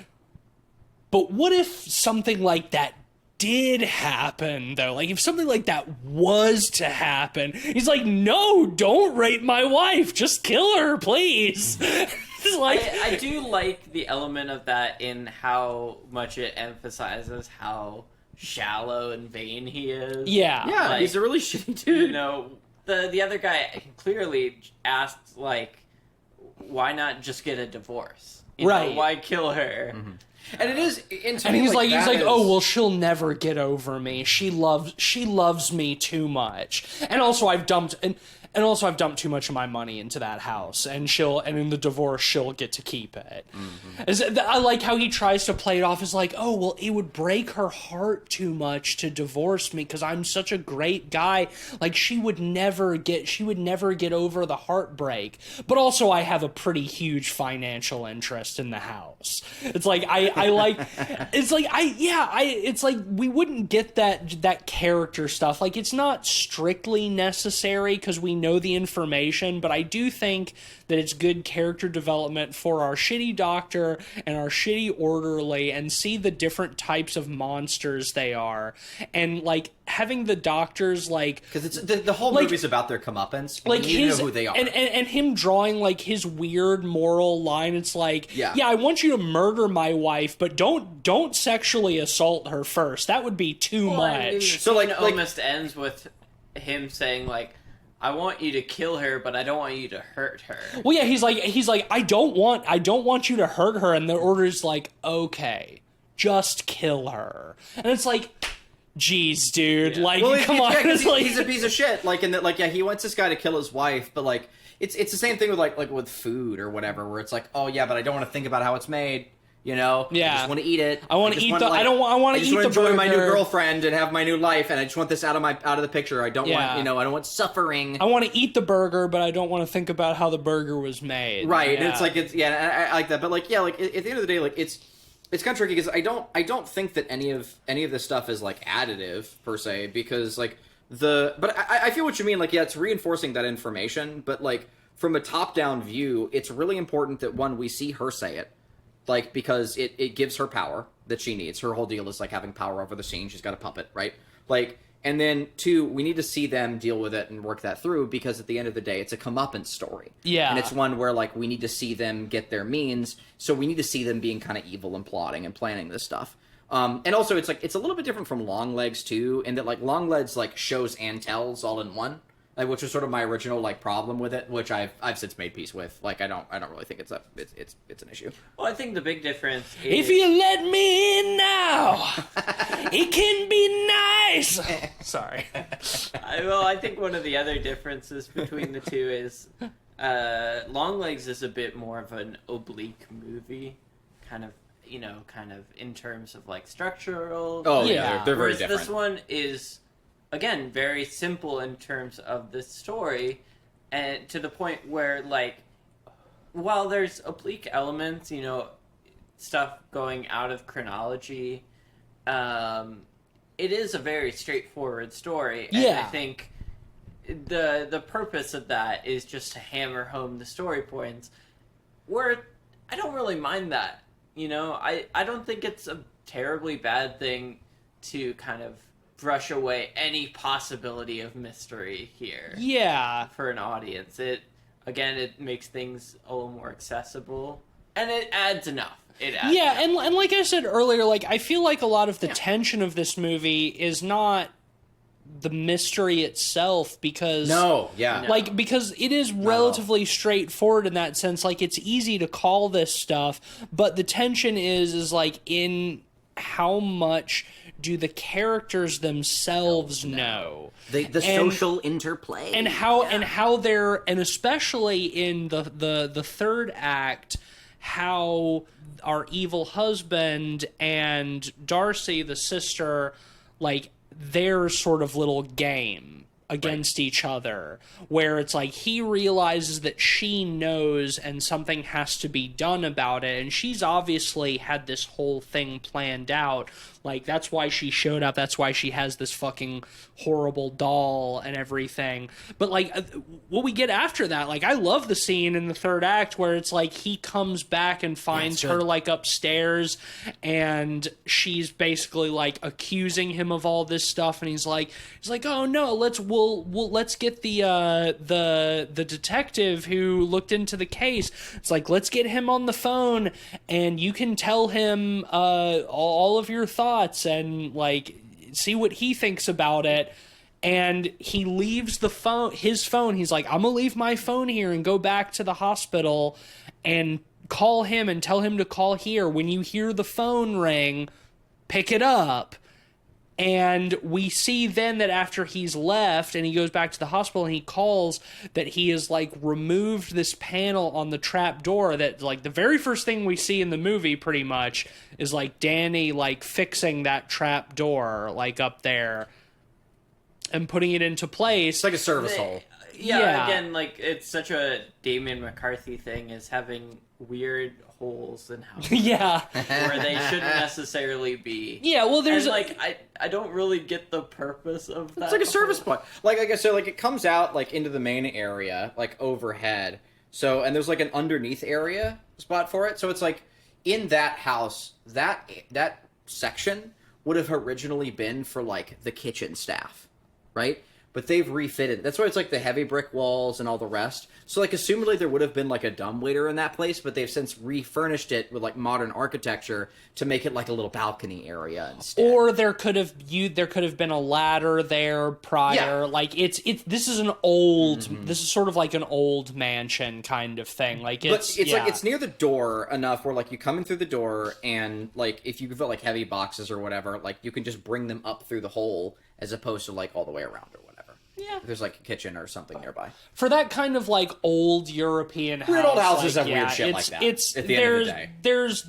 but what if something like that did happen, though? Like, if something like that was to happen, he's like, no, don't rape my wife. Just kill her, please. Like, I do like the element of that in how much it emphasizes how shallow and vain he is. Yeah. Yeah, like, he's a really shitty dude. The other guy clearly asked, like, why not just get a divorce? Right. Why kill her? Mm-hmm. And it is, and he's like, oh well, she'll never get over me. She loves me too much. And also, I've dumped, and also I've dumped too much of my money into that house, and in the divorce she'll get to keep it. I like how he tries to play it off as like, oh well, it would break her heart too much to divorce me because I'm such a great guy. Like she would never get over the heartbreak. But also I have a pretty huge financial interest in the house. It's like it's like we wouldn't get that character stuff. Like it's not strictly necessary because we know the information, but I do think that it's good character development for our shitty doctor and our shitty orderly, and see the different types of monsters they are, and like having the doctors like, because it's the whole movie's about their comeuppance. Like you know who they are, and him drawing like his weird moral line. It's like, yeah, I want you to murder my wife, but don't sexually assault her first. That would be too much. I mean, so like almost ends with him saying like, I want you to kill her, but I don't want you to hurt her. Well, yeah, he's like, I don't want you to hurt her, and the order's like, okay, just kill her, and it's like, geez, dude, like, come on, he's a piece of shit. Like, in that, like, yeah, he wants this guy to kill his wife, but like, it's the same thing with like with food or whatever, where it's like, oh yeah, but I don't want to think about how it's made. You know, yeah. I just want to eat it. I want to eat the. Like, I want to eat the enjoy burger. my new girlfriend and have my new life, and I just want this out of the picture. I don't want, I don't want suffering. I want to eat the burger, but I don't want to think about how the burger was made. Right, yeah. And it's like I like that, but like like at the end of the day, like it's kind of tricky because I don't think that any of this stuff is like additive per se, because like but I feel what you mean. Like, yeah, it's reinforcing that information, but like from a top down view, it's really important that we see her say it. Like, because it gives her power that she needs. Her whole deal is, like, having power over the scene. She's got to pump it, right? Like, and then, 2, we need to see them deal with it and work that through, because at the end of the day, it's a comeuppance story. Yeah. And it's one where, like, we need to see them get their means, so we need to see them being kind of evil and plotting and planning this stuff. And also, it's, like, it's a little bit different from Longlegs, too, in that, like, Longlegs, like, shows and tells all in one. Like, which was sort of my original like problem with it, which I've since made peace with. Like, I don't really think it's an issue. Well, I think the big difference is, if you let me in now, it can be nice. Sorry. I think one of the other differences between the two is Longlegs is a bit more of an oblique movie, kind of in terms of like structural. Oh yeah, they're very different. This one is, again, very simple in terms of the story, and to the point where, like, while there's oblique elements, stuff going out of chronology, it is a very straightforward story. And I think the purpose of that is just to hammer home the story points, where I don't really mind that. I don't think it's a terribly bad thing to kind of brush away any possibility of mystery here. Yeah. For an audience. It makes things a little more accessible, and it adds enough. Yeah, and like I said earlier, like, I feel like a lot of the tension of this movie is not the mystery itself, because because it is relatively straightforward in that sense. Like, it's easy to call this stuff, but the tension is like in how much do the characters themselves know? The social interplay. And how they're, and especially in the third act, how our evil husband and Darcy, the sister, like, their sort of little game against each other, where it's like he realizes that she knows and something has to be done about it, and she's obviously had this whole thing planned out. Like, that's why she showed up, that's why she has this fucking horrible doll and everything. But, like, what we get after that, like, I love the scene in the third act where it's like he comes back and finds her, like, upstairs, and she's basically, like, accusing him of all this stuff, and he's like, oh no, let's get the detective who looked into the case. It's like, let's get him on the phone, and you can tell him all of your thoughts, and, like, see what he thinks about it. And he leaves his phone. He's like, I'm gonna leave my phone here and go back to the hospital and call him and tell him to call here. When you hear the phone ring, pick it up. And we see then that after he's left and he goes back to the hospital and he calls, that he has like removed this panel on the trap door, that like the very first thing we see in the movie pretty much is like Danny like fixing that trap door like up there and putting it into place. It's like a service hole. Yeah, again, like, it's such a Damian McCarthy thing, is having weird holes in houses. Yeah. Where they shouldn't necessarily be. Yeah, well, there's... And, like, I don't really get the purpose of that. It's like a service point. Like I said, like, it comes out, like, into the main area, like, overhead. So, and there's, like, an underneath area spot for it. So it's, like, in that house, that section would have originally been for, like, the kitchen staff, right? But they've refitted. That's why it's like the heavy brick walls and all the rest. So like assumedly there would have been like a dumbwaiter in that place, but they've since refurnished it with like modern architecture to make it like a little balcony area instead. Or there could have been a ladder there prior. Yeah. Like this is an old this is sort of like an old mansion kind of thing. Like it's like it's near the door enough where like you come in through the door and like if you put like heavy boxes or whatever, like you can just bring them up through the hole as opposed to like all the way around or whatever. Yeah. If there's like a kitchen or something nearby. For that kind of like old European house. Weird old houses like, have weird shit like that. It's at the end of the day.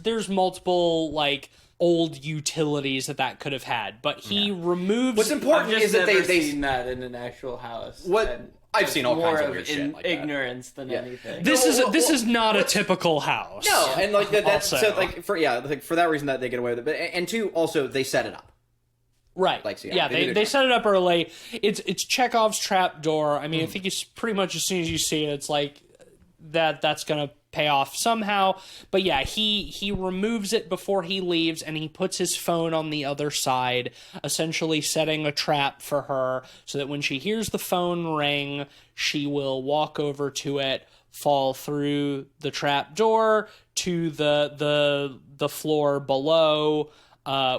There's multiple like old utilities that could have had, but he removes. What's important I've just is that never they seen that in an actual house. I've seen all more kinds of weird shit like that. ignorance than anything. This is not a typical house. No, and like that's Also. so like for that reason that they get away with it. But and two, also they set it up. Right. Like, so they set it up early. It's Chekhov's trap door. I mean, I think it's pretty much as soon as you see it, it's like that's gonna pay off somehow. But yeah, he removes it before he leaves, and he puts his phone on the other side, essentially setting a trap for her, so that when she hears the phone ring, she will walk over to it, fall through the trap door to the floor below.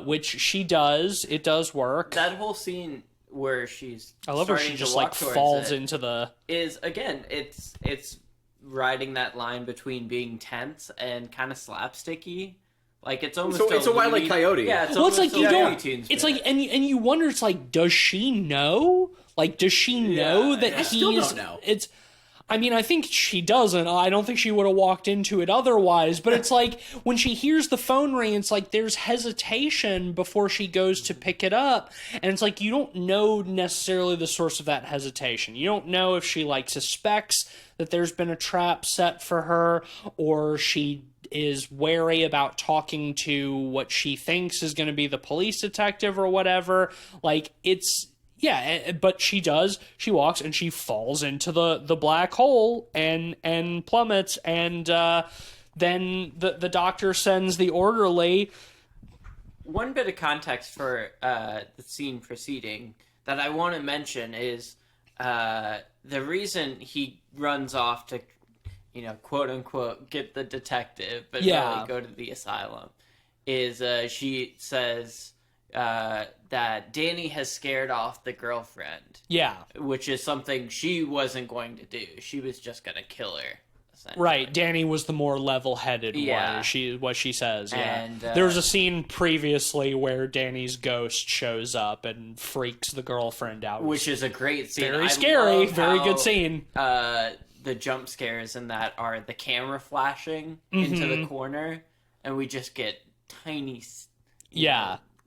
Which she does. It does work. That whole scene where she's I love where she just like falls into the is again it's riding that line between being tense and kind of slapsticky. Like it's almost it's a Wile E. Coyote. Yeah, it's it's like you don't. Tunes It's like and you wonder. It's like, does she know? Like, does she know that I still he's? don't know. It's. I mean, I think she doesn't. I don't think she would have walked into it otherwise. But it's like, when she hears the phone ring, it's like there's hesitation before she goes to pick it up. And it's like, you don't know necessarily the source of that hesitation. You don't know if she, like, suspects that there's been a trap set for her, or she is wary about talking to what she thinks is going to be the police detective or whatever. Like, it's... Yeah, but she does. She walks and she falls into the black hole and plummets, and then the doctor sends the orderly. One bit of context for the scene preceding that I want to mention is the reason he runs off to, quote unquote, get the detective, but really go to the asylum, is she says that Danny has scared off the girlfriend. Yeah. Which is something she wasn't going to do. She was just going to kill her. Right. Danny was the more level-headed one, what she says. Yeah. And, there was a scene previously where Danny's ghost shows up and freaks the girlfriend out. Which is a great scene. Very scary. Very good scene. The jump scares in that are the camera flashing into the corner, and we just get tiny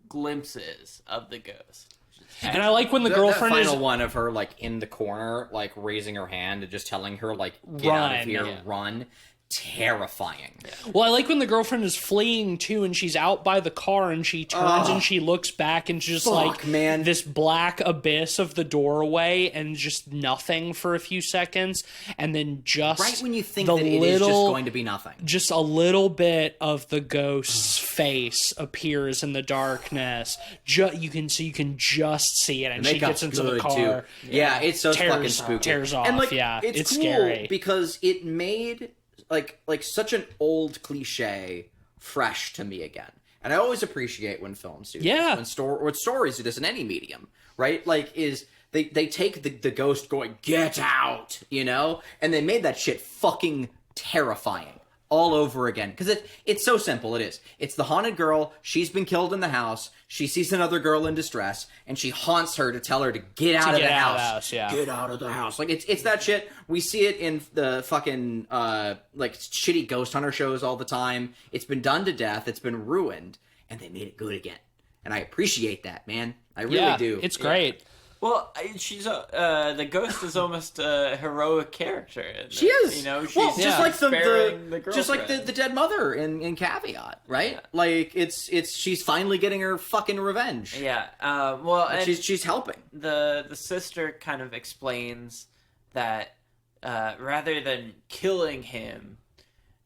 glimpses of the ghost. And I like when the girlfriend that final one of her like in the corner, like raising her hand and just telling her like get out of here, run. Terrifying. Well, I like when the girlfriend is fleeing too, and she's out by the car, and she turns and she looks back, and just this black abyss of the doorway, and just nothing for a few seconds, and then just right when you think that it is just going to be nothing, just a little bit of the ghost's face appears in the darkness. You can just see it, and she gets into the car. Too. Yeah, it's so fucking spooky. Tears off. And it's cool scary because it made like such an old cliche fresh to me again. And I always appreciate when films do this, when stories do this in any medium, right? Like they take the ghost going, get out, and they made that shit fucking terrifying all over again. Because it's so simple, it is. It's the haunted girl, she's been killed in the house, she sees another girl in distress, and she haunts her to tell her to get out of the house. Get out of the house. Like, it's that shit. We see it in the fucking, like, shitty ghost hunter shows all the time. It's been done to death, it's been ruined, and they made it good again. And I appreciate that, man. I really do. It's great. Well, she's the ghost is almost a heroic character. She is. You know, she's just like the just like the dead mother in Caveat, right? Yeah. Like it's she's finally getting her fucking revenge. Yeah. Well, and she's helping. The sister kind of explains that rather than killing him,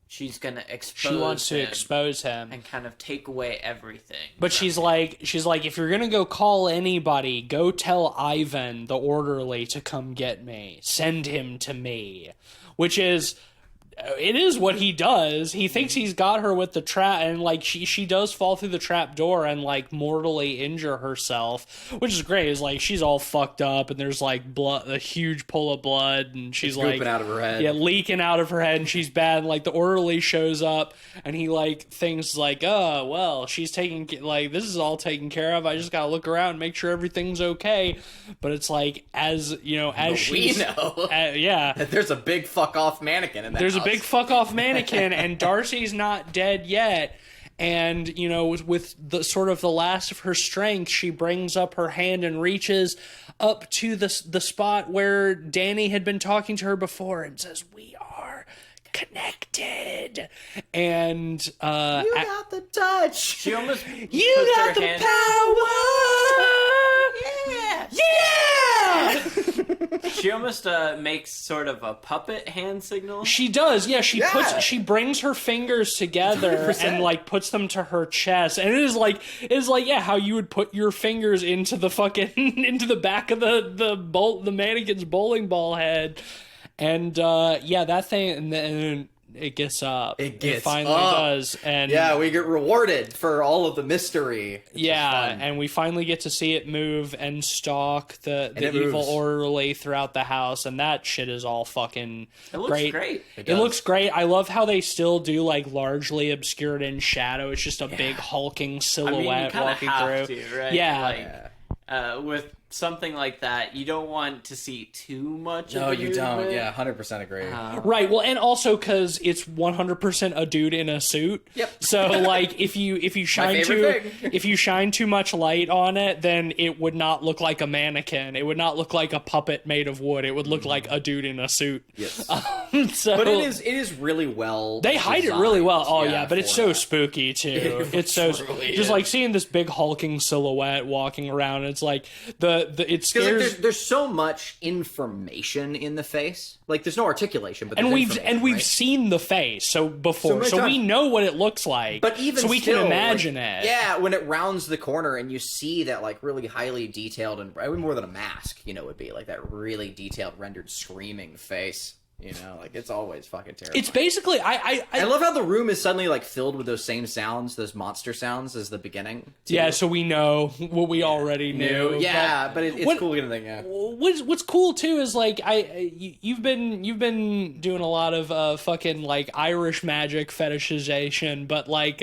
she's gonna expose him. She wants to expose him and kind of take away everything. But she's like, if you're gonna go call anybody, go tell Ivan, the orderly, to come get me. Send him to me. Which is, it is what he does. He thinks he's got her with the trap, and like she does fall through the trap door and like mortally injure herself, which is great. Is like she's all fucked up, and there's like blood, a huge pool of blood, and she's like out of her head. Yeah, leaking out of her head, and she's bad. And like the orderly shows up, and he like thinks like, oh well, she's taking like this is all taken care of. I just gotta look around and make sure everything's okay. But it's like as you know, as she know, yeah, there's a big fuck off mannequin in that. There's house. A big fuck off mannequin, and Darcy's not dead yet. And, you know, with the sort of the last of her strength, she brings up her hand and reaches up to the spot where Danny had been talking to her before and says, "We are connected." And you got the touch. She almost you got the power. Yeah. She almost makes sort of a puppet hand signal. She does, yeah. She brings her fingers together 100%. And like puts them to her chest, and it is like yeah, how you would put your fingers into the fucking into the back of the mannequin's bowling ball head, and yeah, that thing, and then it gets up. It finally does, and yeah, we get rewarded for all of the mystery. And we finally get to see it move and stalk the evil orderly throughout the house, and that shit is all fucking great. It looks great. I love how they still do like largely obscured in shadow. It's just a big hulking silhouette walking through. Right? Yeah. Like, with something like that, you don't want to see too much of No, the you don't. Yeah, 100% agree. Right, well, and also because it's 100% a dude in a suit. Yep. So, like, if you shine too much light on it, then it would not look like a mannequin. It would not look like a puppet made of wood. It would look like a dude in a suit. Yes. So, but it is really well. They hide it really well. Oh yeah, but it's so spooky too. It's so just like seeing this big hulking silhouette walking around. It's like it scares. Like there's so much information in the face. Like there's no articulation, but we've seen the face before, so we know what it looks like. But even so we still, can imagine it. Yeah, when it rounds the corner and you see that like really highly detailed and probably more than a mask, you know, would be like that really detailed rendered screaming face. You know, like it's always fucking terrifying. It's basically I love how the room is suddenly like filled with those same sounds, those monster sounds as the beginning. Too. Yeah, so we know what we already knew. Yeah, but it's cool to think. Yeah. What's cool too is like you've been doing a lot of fucking like Irish magic fetishization, but like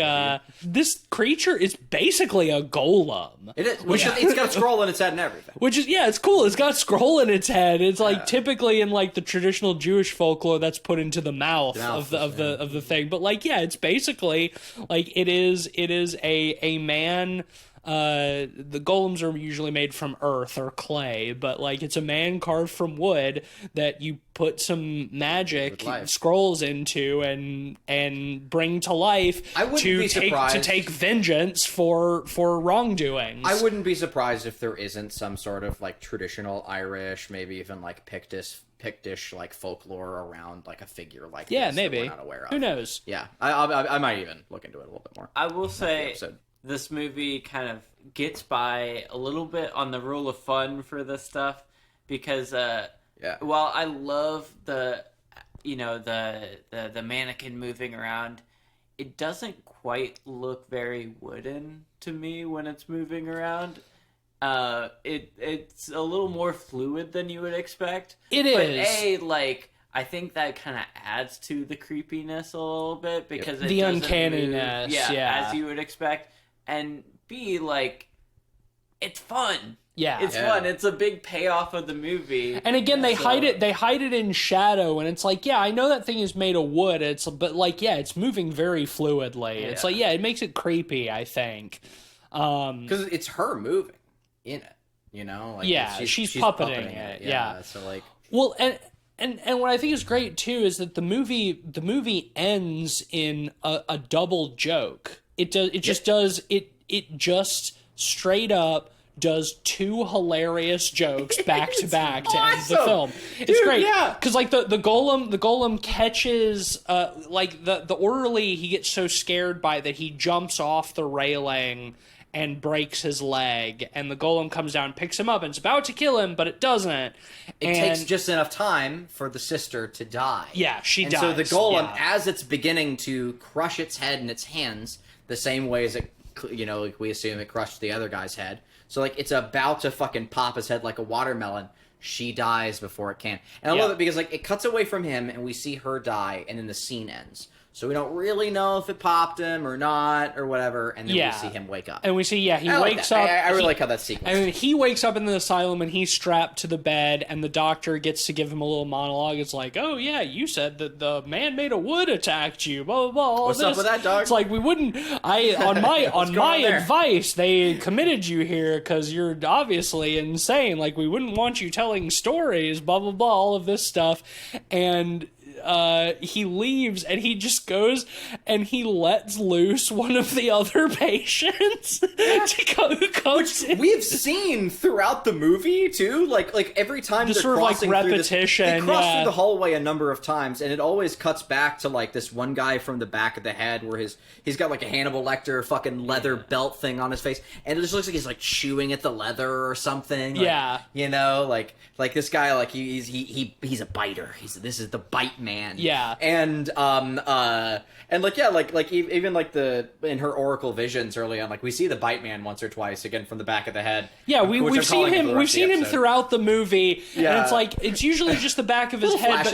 this creature is basically a golem. It is. It's got a scroll in its head and everything. Which is it's cool. It's got a scroll in its head. It's like typically in like the traditional Jewish folklore that's put into the mouth of the thing, but like it's basically like it is a man. The golems are usually made from earth or clay, but like it's a man carved from wood that you put some magic scrolls into and bring to life to take vengeance for wrongdoings. I wouldn't be surprised if there isn't some sort of like traditional Irish, maybe even like Pictish like folklore around like a figure like this maybe that we're not aware of. Who knows? Yeah, I might even look into it a little bit more. I will say this movie kind of gets by a little bit on the rule of fun for this stuff because while I love the mannequin moving around, it doesn't quite look very wooden to me when it's moving around. It's a little more fluid than you would expect. It is. But I think that kind of adds to the creepiness a little bit because it the doesn't uncanniness, move, yeah, as you would expect, and B, like, it's fun. Yeah, it's fun. It's a big payoff of the movie. And again, they hide it. They hide it in shadow, and it's like, yeah, I know that thing is made of wood. But like, yeah, it's moving very fluidly. Yeah. It's like, yeah, it makes it creepy, I think, because it's her moving in it. You know, like, yeah, she's puppeting it. Yeah, so like, well, and what I think is great too is that the movie ends in a double joke. It just straight up does two hilarious jokes back to back to end the film. It's great. Yeah. Because like the golem catches like the orderly, he gets so scared by that he jumps off the railing and breaks his leg, and the golem comes down, picks him up, and it's about to kill him, but it doesn't. It takes just enough time for the sister to die. Yeah, she dies. So the golem, as it's beginning to crush its head in its hands, the same way as it, you know, like we assume it crushed the other guy's head. So like it's about to fucking pop his head like a watermelon. She dies before it can. And I love it because like it cuts away from him, and we see her die, and then the scene ends. So we don't really know if it popped him or not or whatever, and then we see him wake up. And we see, he wakes up. I really like how that's sequenced. And then he wakes up in the asylum, and he's strapped to the bed, and the doctor gets to give him a little monologue. It's like, oh yeah, you said that the man made of wood attacked you, blah, blah, blah. What's up with that, dog? It's like, we wouldn't, on my advice, they committed you here because you're obviously insane. Like, we wouldn't want you telling stories, blah, blah, blah, all of this stuff. And he leaves, and he just goes and he lets loose one of the other patients to go, who comes in. We've seen throughout the movie too, like every time just they're sort of like repetition. They cross through the hallway a number of times, and it always cuts back to like this one guy from the back of the head where he's got like a Hannibal Lecter fucking leather belt thing on his face, and it just looks like he's like chewing at the leather or something. Like, you know, like this guy, like he's a biter. This is the bite man. Yeah. And like even like in her oracle visions early on, like we see the bite man once or twice again from the back of the head. Yeah, we've seen him throughout the movie, and it's like it's usually just the back of his head,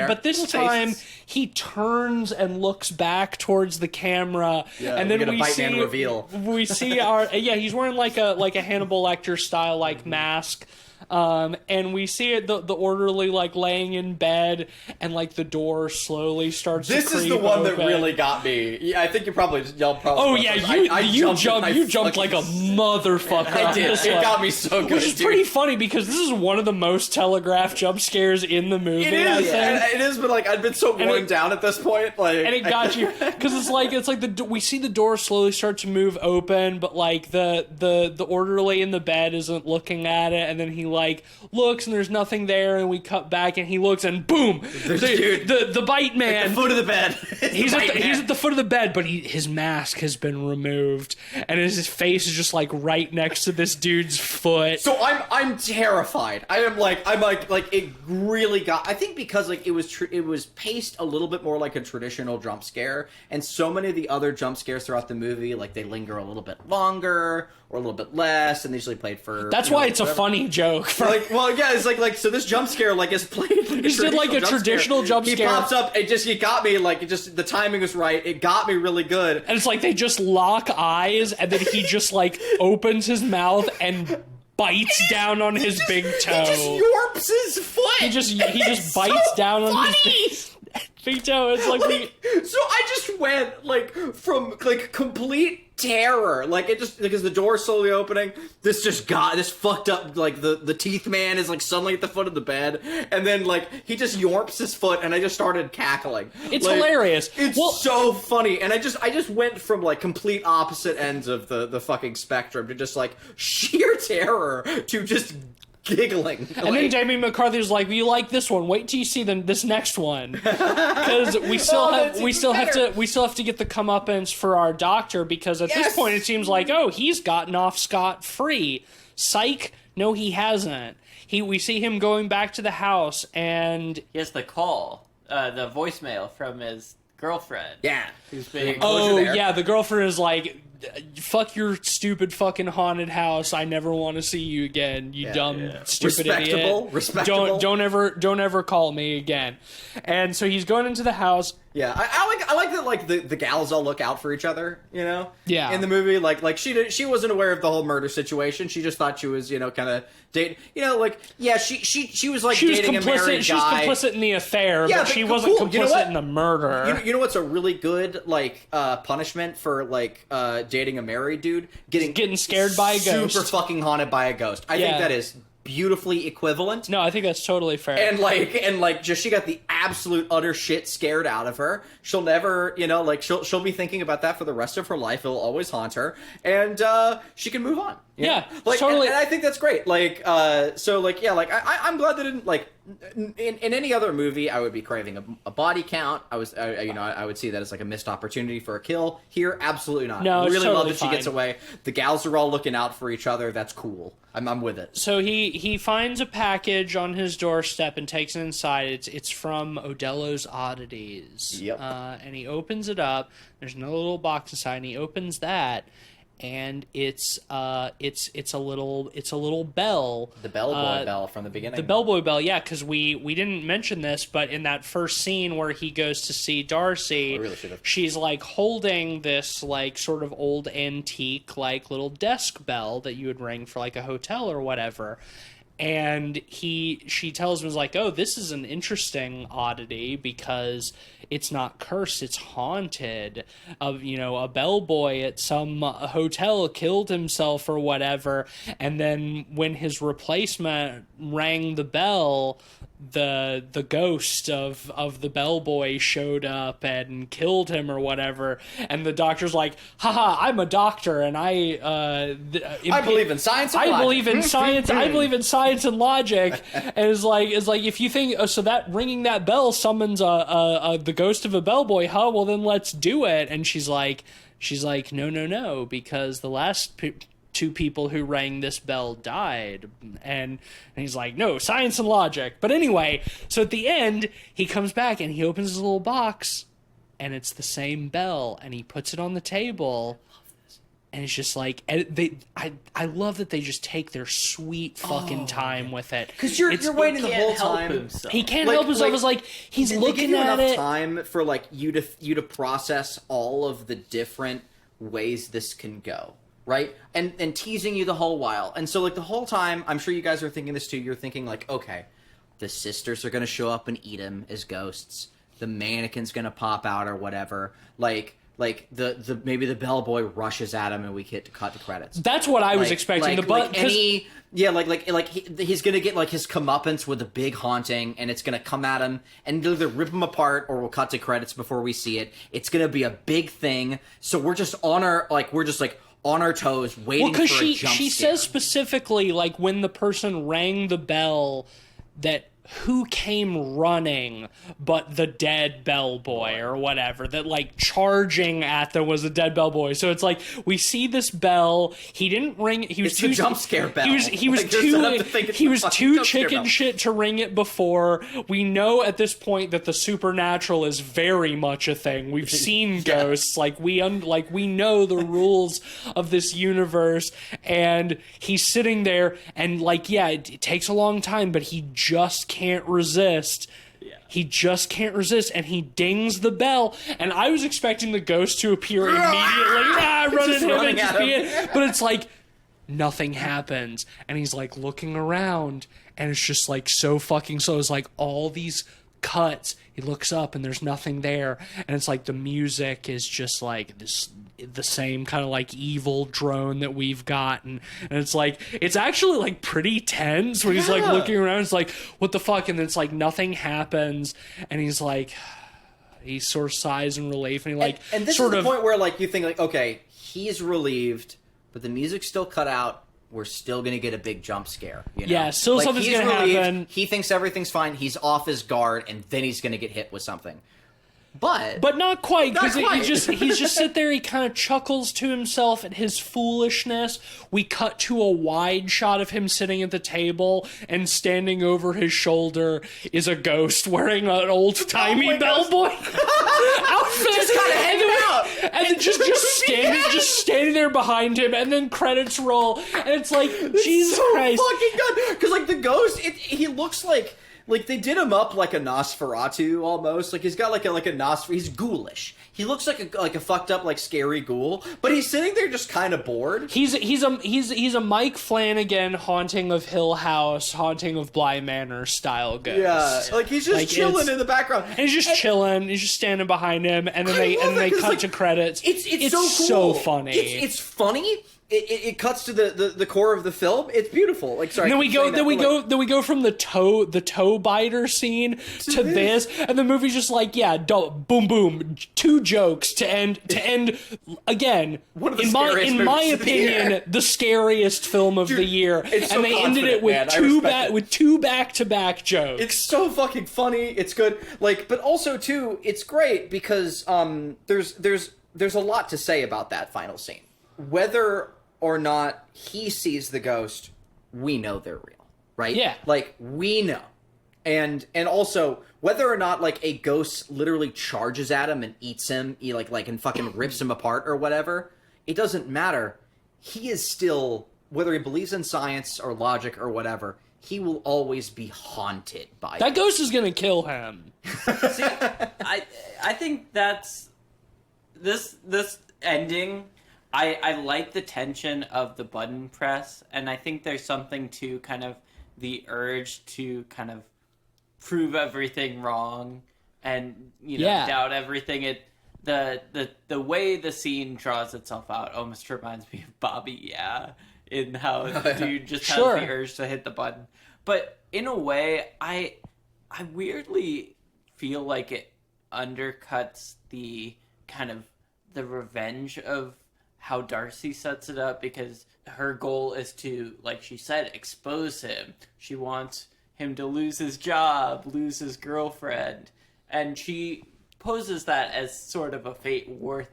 but this time he turns and looks back towards the camera, and then we see reveal. We see he's wearing like a Hannibal Lecter style like mask. And we see it, the orderly like laying in bed, and like the door slowly starts to creep open. This is the one that really got me. Yeah, I think y'all probably. Oh yeah, you jumped like a motherfucker. I did. It got me so good. Which is pretty funny because this is one of the most telegraphed jump scares in the movie. It is. It is, but like I'd been so worn down at this point, like, and it got you because it's like we see the door slowly start to move open, but like the orderly in the bed isn't looking at it, and then he like looks and there's nothing there, and we cut back and he looks and boom, the bite man at the foot of the bed. He's at the foot of the bed, but his mask has been removed, and his face is just like right next to this dude's foot. So I'm terrified. I'm like it really got. I think because like it was paced a little bit more like a traditional jump scare, and so many of the other jump scares throughout the movie, like they linger a little bit longer or a little bit less, and they usually played for. That's why it's a funny joke. It's like so this jump scare like is played. Like he did like a traditional jump scare. He pops up. It got me like the timing was right. It got me really good. And it's like they just lock eyes, and then he just like opens his mouth and bites down on his big toe. He just yorps his foot. He just bites down on his big toe. It's like so I just went like from like complete terror, like it just because the door's slowly opening. This fucked up like the teeth man is like suddenly at the foot of the bed, and then like he just yorps his foot, and I just started cackling. It's like, hilarious. It's so funny, and I just went from like complete opposite ends of the fucking spectrum to just like sheer terror to just giggling. And then Damian McCarthy was like, well, you like this one, wait till you see this next one, because we still have to get the comeuppance for our doctor, because at this point it seems like, oh, he's gotten off scot-free. Psych, no he hasn't. We see him going back to the house, and he has the call, the voicemail from his girlfriend. Yeah. Who's been the girlfriend is like, fuck your stupid fucking haunted house. I never want to see you again. You dumb, stupid idiot. Respectable. Don't ever call me again. And so he's going into the house. Yeah, I like that. Like the gals all look out for each other, you know. Yeah. In the movie, like she wasn't aware of the whole murder situation. She just thought she was, kind of date. She was like dating a married guy. She was complicit in the affair, but she wasn't complicit in the murder. You know what's a really good punishment for dating a married dude? Getting scared by a ghost. Super fucking haunted by a ghost. I think that is beautifully equivalent. No, I think that's totally fair. And just she got the absolute utter shit scared out of her. She'll never, she'll be thinking about that for the rest of her life. It'll always haunt her, and she can move on. Yeah, totally. And I think that's great. I'm glad that in any other movie, I would be craving a body count. I would see that as like a missed opportunity for a kill. Here, absolutely not. No, I really totally love that fine. she gets away. The gals are all looking out for each other. That's cool. I'm with it. So he finds a package on his doorstep and takes it inside. It's from Odello's Oddities. Yep. And he opens it up. There's no little box inside. And he opens that, and it's a little bell. The bellboy bell from the beginning. The bellboy bell, yeah, because we didn't mention this, but in that first scene where he goes to see Darcy, really should've. she's holding this sort of old antique little desk bell that you would ring for a hotel or whatever. And she tells him, oh, this is an interesting oddity because it's not cursed, it's haunted. A bellboy at some hotel killed himself or whatever, and then when his replacement rang the bell, the ghost of the bellboy showed up and killed him or whatever. And the doctor's like, haha, I'm a doctor and I believe in science and logic. I believe in science. I believe in science and logic. And it's like if you think so that ringing that bell summons the ghost of a bellboy, huh? Well then let's do it. And she's like no, because the last two people who rang this bell died. And he's like, no, science and logic. But anyway, so at the end, he comes back and he opens his little box, and it's the same bell, and he puts it on the table. And it's just I love that they just take their sweet fucking time with it. Because you're waiting the whole time. He can't help himself. It's he's looking at enough it. Time for you to process all of the different ways this can go. Right? And teasing you the whole while. And so, the whole time, I'm sure you guys are thinking this too, you're thinking, okay, the sisters are going to show up and eat him as ghosts. The mannequin's going to pop out or whatever. Maybe the bellboy rushes at him and we get to cut to credits. That's what I was expecting. He's going to get, his comeuppance with a big haunting, and it's going to come at him and either rip him apart or we'll cut to credits before we see it. It's going to be a big thing. So we're just on our toes, waiting for a jump scare. She says specifically, when the person rang the bell, that who came running but the dead bellboy or whatever, that charging at them was a dead bellboy. So it's we see this bell, he didn't ring it, it's a jump scare bell. He was too chicken shit to ring it before. We know at this point that the supernatural is very much a thing. We've seen ghosts, we know the rules of this universe, and he's sitting there and it takes a long time, but he just can't resist. Yeah. He just can't resist, and he dings the bell. And I was expecting the ghost to appear immediately, running at him. But it's nothing happens, and he's looking around, and it's just so fucking slow. It's all these cuts. He looks up, and there's nothing there, and it's the music is just the same kind of evil drone that we've gotten, and it's actually pretty tense when he's looking around. It's what the fuck, and then it's nothing happens, and he's he sort of sighs in relief, and he and this is the point where you think okay, he's relieved, but the music's still cut out. We're still going to get a big jump scare. Yeah, still something's going to happen. He thinks everything's fine. He's off his guard, and then he's going to get hit with something. But not quite, because he's just sit there, he kind of chuckles to himself at his foolishness. We cut to a wide shot of him sitting at the table, and standing over his shoulder is a ghost wearing an old-timey bellboy outfit. Just kind of hanging out. And just standing there behind him, and then credits roll, and it's like, Jesus Christ. Fucking good. Because, like, the ghost, he looks like they did him up like a Nosferatu almost. Like, he's got like a Nosferatu. He's ghoulish. He looks like a fucked up, like, scary ghoul, but he's sitting there just kind of bored. He's a Mike Flanagan Haunting of Hill House, Haunting of Bly Manor style ghost. Yeah, like, he's just chilling in the background. And he's just chilling. He's just standing behind him, and then they cut to credits. It's so funny. It's funny. It cuts to the core of the film. It's beautiful. Like, sorry. And then we go from the toe biter scene to this, and the movie's just like, yeah, boom boom, 2 jokes to end again. One of the in my opinion, the scariest film of the year, and they ended it with two back-to-back jokes. It's so fucking funny. It's good. Like, but also too, it's great because there's a lot to say about that final scene. Whether or not he sees the ghost, we know they're real, right? Yeah. Like, we know. And also, whether or not, like, a ghost literally charges at him and eats him, and fucking rips him apart or whatever, it doesn't matter. He is still, whether he believes in science or logic or whatever, he will always be haunted by that ghost is gonna kill him. See, I think that's... This ending... I like the tension of the button press, and I think there's something to kind of the urge to kind of prove everything wrong and, doubt everything. The way the scene draws itself out almost reminds me of Bobby, in how the dude just has the urge to hit the button. But in a way, I weirdly feel like it undercuts the kind of the revenge of how Darcy sets it up, because her goal is to, like she said, expose him. She wants him to lose his job, lose his girlfriend, and she poses that as sort of a fate worse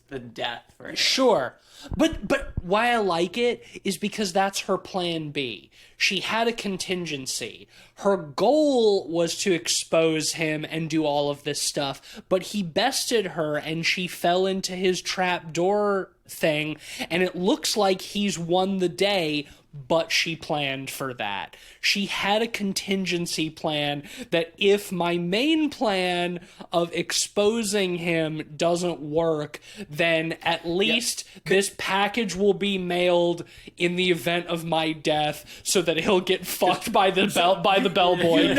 than death for him. Sure. But why I like it is because that's her plan B. She had a contingency. Her goal was to expose him and do all of this stuff, but he bested her and she fell into his trap door thing, and it looks like he's won the day, but she planned for that. She had a contingency plan that if my main plan of exposing him doesn't work, then at least this package will be mailed in the event of my death so that he'll get fucked by the bellboy.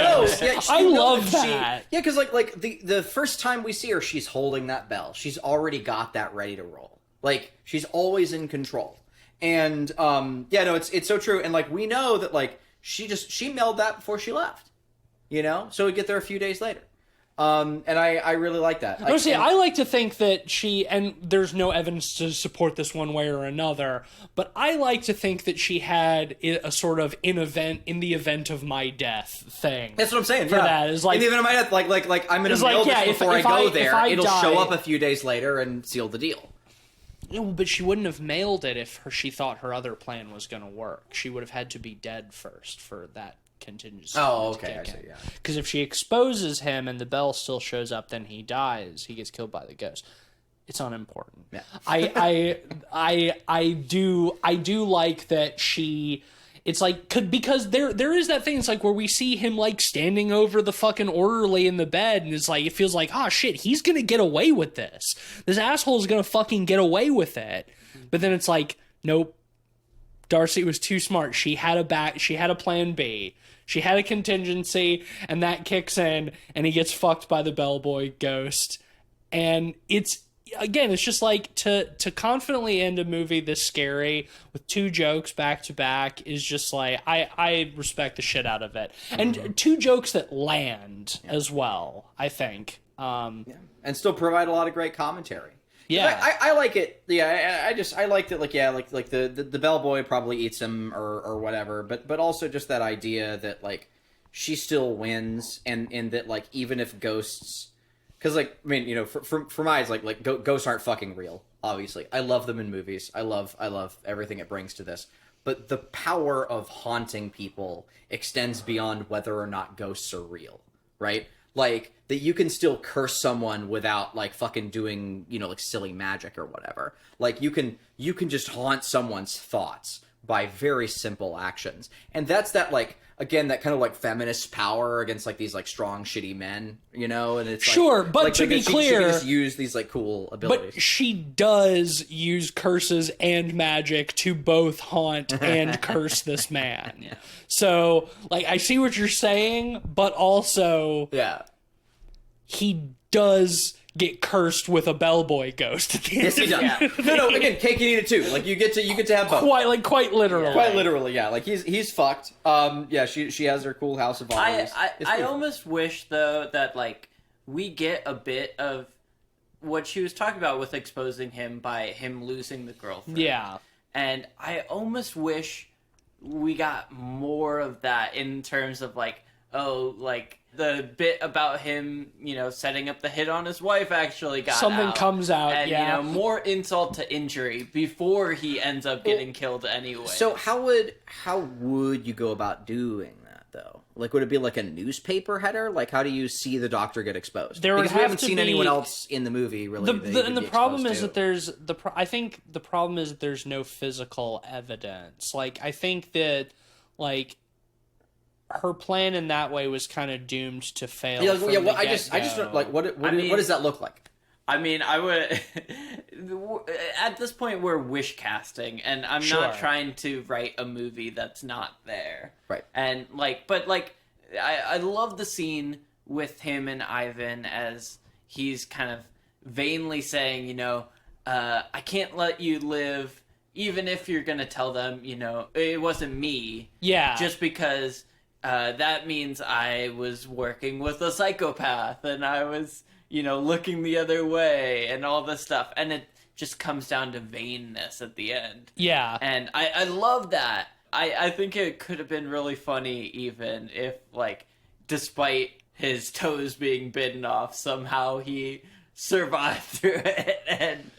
I love that. Because like the first time we see her, she's holding that bell. She's already got that ready to roll. Like, she's always in control. And, it's so true. And, like, we know that, like, she mailed that before she left. So we get there a few days later. And I really like that. I like to think that and there's no evidence to support this one way or another, but I like to think that she had a sort of in the event of my death thing. That's what I'm saying. For that is like, in the event of my death, like I'm going to mail this before I go there. It'll show up a few days later and seal the deal. No, but she wouldn't have mailed it if she thought her other plan was going to work. She would have had to be dead first for that contingency. Oh, okay, I see, yeah. Because if she exposes him and the bell still shows up, then he dies. He gets killed by the ghost. It's unimportant. Yeah. I do like that she... It's like, because there is that thing, it's like where we see him like standing over the fucking orderly in the bed, and it's like, it feels like, oh shit, he's gonna get away with this. This asshole is gonna fucking get away with it. But then it's like, nope. Darcy was too smart. She had a plan B. She had a contingency, and that kicks in, and he gets fucked by the bellboy ghost. And it's just like to confidently end a movie this scary with 2 jokes back to back is just like, I respect the shit out of it. And 2 jokes that land as well, I think. And still provide a lot of great commentary. Yeah, I like it. Yeah, I liked it. Like, the bellboy probably eats him or whatever. But also just that idea that like she still wins, and that like even if ghosts. Because, like, I mean, for my eyes, like ghosts aren't fucking real, obviously. I love them in movies. I love everything it brings to this. But the power of haunting people extends beyond whether or not ghosts are real, right? like that you can still curse someone without like fucking doing, you know, like silly magic or whatever. Like you can just haunt someone's thoughts by very simple actions. And that's that, like, again, that kind of like feminist power against like these like strong shitty men, you know. And it's like, sure, but like, to be clear, she can just use these like cool abilities. But she does use curses and magic to both haunt and curse this man. Yeah. So, like, I see what you're saying, but also, yeah, he does get cursed with a bellboy ghost at the end. yes, he does. Yeah. No, again, cake and eat it too. Like you get to have both. Quite literally. Quite literally, yeah. Like he's fucked. Yeah, she has her cool house of horrors. I almost wish though that like we get a bit of what she was talking about with exposing him by him losing the girlfriend. Yeah. And I almost wish we got more of that in terms of like, oh, like the bit about him, you know, setting up the hit on his wife actually got Something out. comes out, and, yeah. you know, more insult to injury before he ends up getting killed anyway. So how would you go about doing that though? Like, would it be like a newspaper header? Like, how do you see the doctor get exposed? Because we haven't seen anyone else in the movie really. And the problem is that there's I think the problem is that there's no physical evidence. Like, I think that like her plan in that way was kind of doomed to fail. Yeah, from well, the I just like what does that look like? I mean, I would at this point we're wish casting, and I'm not trying to write a movie that's not there. Right. And like, but like, I love the scene with him and Ivan as he's kind of vainly saying, you know, I can't let you live, even if you're gonna tell them, you know, it wasn't me. Yeah. Just because that means I was working with a psychopath, and I was, you know, looking the other way and all this stuff. And it just comes down to vainness at the end. Yeah. And I love that. I think it could have been really funny even if, like, despite his toes being bitten off, somehow he survived through it. And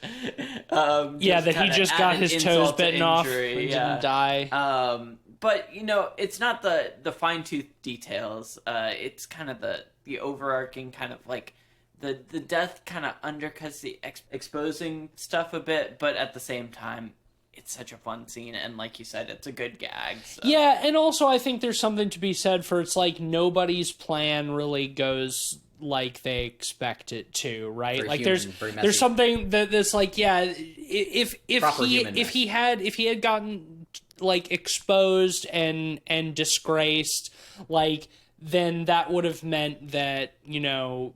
that he just got his toes bitten off and didn't die. But, you know, it's not the fine-tooth details. It's kind of the overarching kind of, like, the death kind of undercuts the exposing stuff a bit, but at the same time, it's such a fun scene, and like you said, it's a good gag. So. Yeah, and also I think there's something to be said for it's like nobody's plan really goes like they expect it to, right? Very like human, there's something that's like, yeah, if he had gotten like exposed and disgraced, like, then that would have meant that, you know,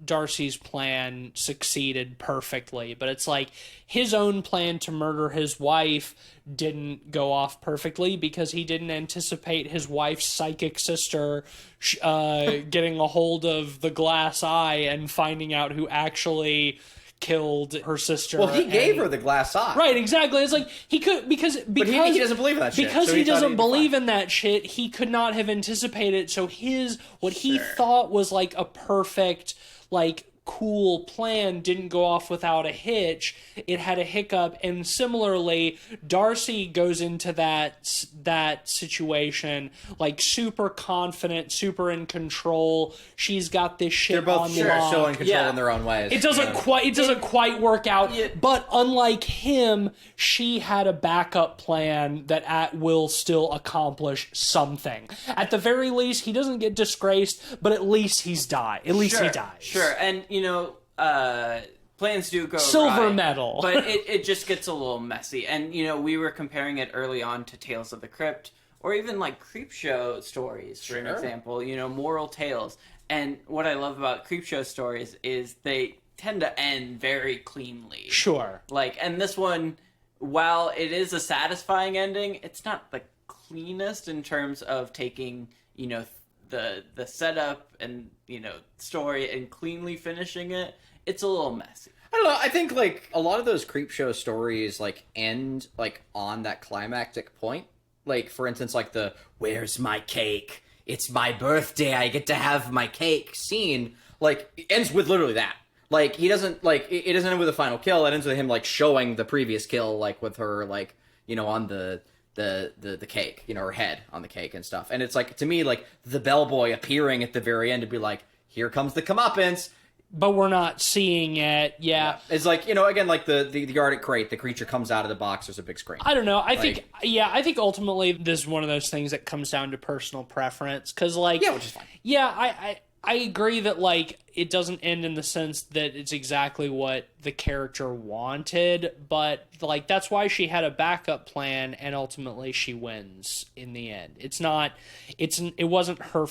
Darcy's plan succeeded perfectly. But it's like his own plan to murder his wife didn't go off perfectly because he didn't anticipate his wife's psychic sister getting a hold of the glass eye and finding out who actually killed her sister. Well, he gave her the glass eye. Right, exactly. It's like he could because he doesn't believe in that shit. Because so he doesn't believe in that shit, he could not have anticipated. So he thought was like a perfect, like, cool plan didn't go off without a hitch. It had a hiccup, and similarly, Darcy goes into that situation like super confident, super in control. She's got this shit. They're both so in control in their own ways. It doesn't quite work out. Yeah. But unlike him, she had a backup plan that will still accomplish something. At the very least, he doesn't get disgraced, but at least he dies. Sure, and you know, plans do go silver awry, medal, but it just gets a little messy. And you know, we were comparing it early on to Tales of the Crypt, or even like Creepshow stories, for an example. You know, moral tales. And what I love about Creepshow stories is they tend to end very cleanly. Sure. Like, and this one, while it is a satisfying ending, it's not the cleanest in terms of taking, you know, the setup and, you know, story and cleanly finishing it. It's a little messy. I don't know. I think like a lot of those Creepshow stories like end like on that climactic point. Like, for instance, like the "Where's my cake? It's my birthday. I get to have my cake" scene. Like, it ends with literally that. Like, he doesn't like it doesn't end with a final kill. It ends with him like showing the previous kill, like with her like, you know, on the the cake, her head on the cake and stuff. And it's like, to me, like the bellboy appearing at the very end to be like, here comes the comeuppance. But we're not seeing it. Yeah. It's like, again, like the Arctic crate, the creature comes out of the box, there's a big screen. I don't know. I think ultimately this is one of those things that comes down to personal preference. Because, like... Yeah, which is fine. Yeah, I agree that, like, it doesn't end in the sense that it's exactly what the character wanted, but, like, that's why she had a backup plan, and ultimately she wins in the end. It wasn't her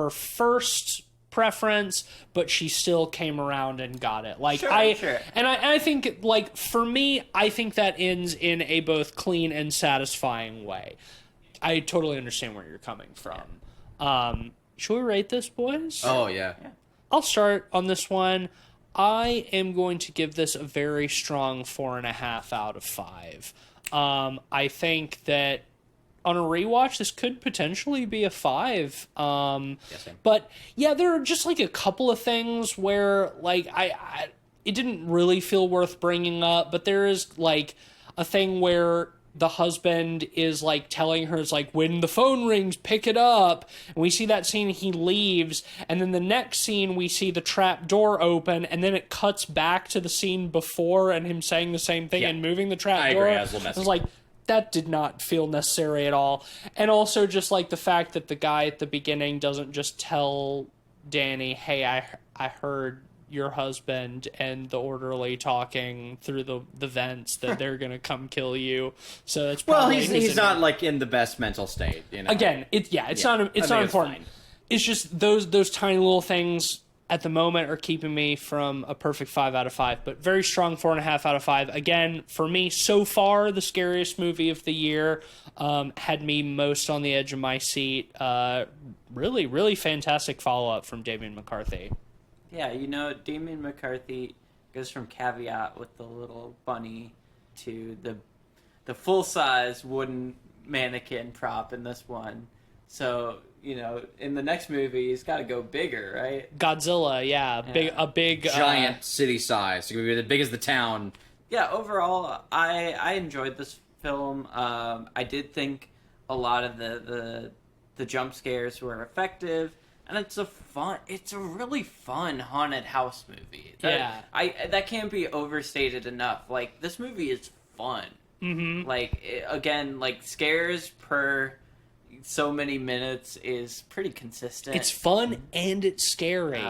first preference, but she still came around and got it. Like, Sure. And I think, like, for me, I think that ends in a both clean and satisfying way. I totally understand where you're coming from. Should we rate this, boys? Oh, yeah. I'll start on this one. I am going to give this a very strong 4.5 out of 5. I think that on a rewatch, this could potentially be a 5. But yeah, there are just like a couple of things where like it didn't really feel worth bringing up, but there is like a thing where the husband is like telling her, it's like, when the phone rings, pick it up. And we see that scene, he leaves, and then the next scene we see the trap door open, and then it cuts back to the scene before and him saying the same thing and moving the trap door. I agree. I was like, that did not feel necessary at all. And also just like the fact that the guy at the beginning doesn't just tell Danny, hey, I heard your husband and the orderly talking through the vents that they're gonna come kill you. So it's probably he's not like in the best mental state. Again, it's not important. Fine. It's just those tiny little things at the moment are keeping me from a perfect 5 out of 5, but very strong 4.5 out of 5. Again, for me, so far, the scariest movie of the year, had me most on the edge of my seat. Really, really fantastic follow-up from Damian McCarthy. Yeah, Damian McCarthy goes from caveat with the little bunny to the full-size wooden mannequin prop in this one. So, in the next movie, he's got to go bigger, right? Godzilla, yeah. A big giant city size. It's going to be as big as the town. Yeah, overall, I enjoyed this film. I did think a lot of the jump scares were effective. And it's a really fun haunted house movie. That can't be overstated enough. Like, this movie is fun. Mm-hmm. Like, again, like, scares per so many minutes is pretty consistent. It's fun and it's scary.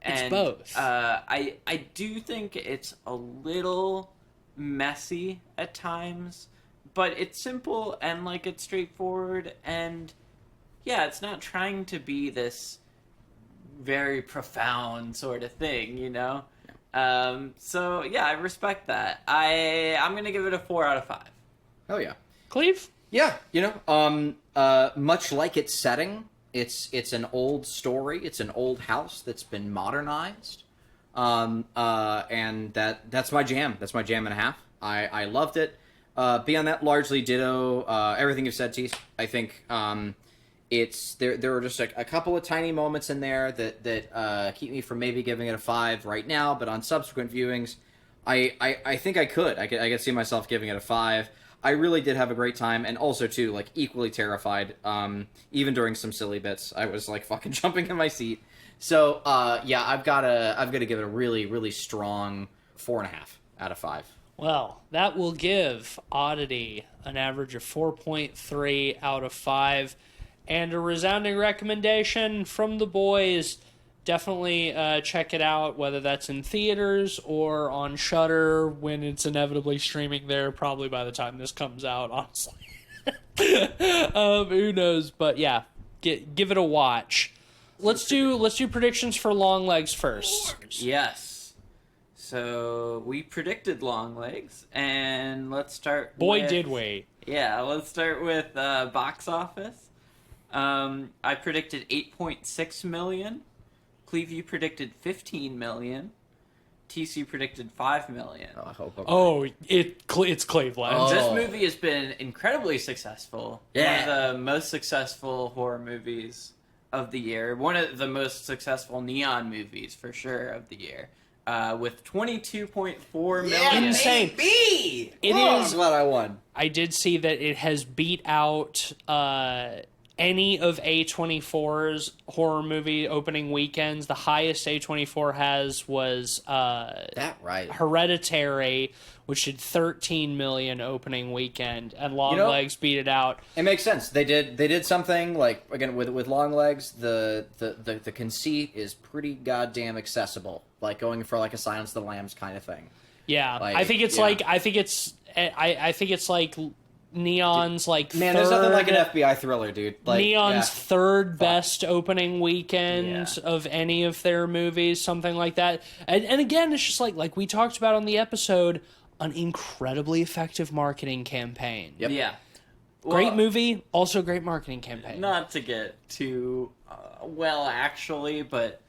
It's both. I do think it's a little messy at times, but it's simple and, like, it's straightforward and... Yeah, it's not trying to be this very profound sort of thing, So, yeah, I respect that. I'm going to give it a 4 out of 5. Oh, yeah. Cleve? Yeah, much like its setting, it's an old story. It's an old house that's been modernized. And that's my jam. That's my jam and a half. I loved it. Beyond that, largely ditto everything you've said, Tease. I think... there are just a couple of tiny moments in there that keep me from maybe giving it a 5 right now, but on subsequent viewings, I think I could see myself giving it a 5. I really did have a great time, and also too, like, equally terrified. Even during some silly bits, I was like fucking jumping in my seat. So yeah, I've got to give it a really, really strong 4.5 out of 5. Well, that will give Oddity an average of 4.3 out of 5. And a resounding recommendation from the boys. Definitely check it out, whether that's in theaters or on Shudder when it's inevitably streaming there, probably by the time this comes out, honestly. Who knows? But yeah, give it a watch. Let's do predictions for Longlegs first. Yes. So we predicted Longlegs, and let's start Did we. Yeah, let's start with box office. I predicted 8.6 million. Cleve, you predicted 15 million. TC predicted 5 million. Oh, I hope. It's Cleveland. Oh. This movie has been incredibly successful. Yeah. One of the most successful horror movies of the year. One of the most successful neon movies, for sure, of the year. with 22.4 million. Insane. Baby! It I'm is- glad I won. I did see that it has beat out any of A24's horror movie opening weekends. The highest A24 has was That right. Hereditary, which did 13 million opening weekend, and Longlegs beat it out. It makes sense. They did something like, again, with Long Legs. The conceit is pretty goddamn accessible, like going for like a Silence of the Lambs kind of thing. Yeah, Like, I think it's yeah. like I think it's like Neon's like Man, third, there's nothing like an FBI thriller, dude. Like, Neon's yeah. third best opening weekend Yeah. of any of their movies, something like that. And again, it's just like we talked about on the episode, an incredibly effective marketing campaign. Yep. Yeah. Great Well, movie, also great marketing campaign. Not to get too actually, but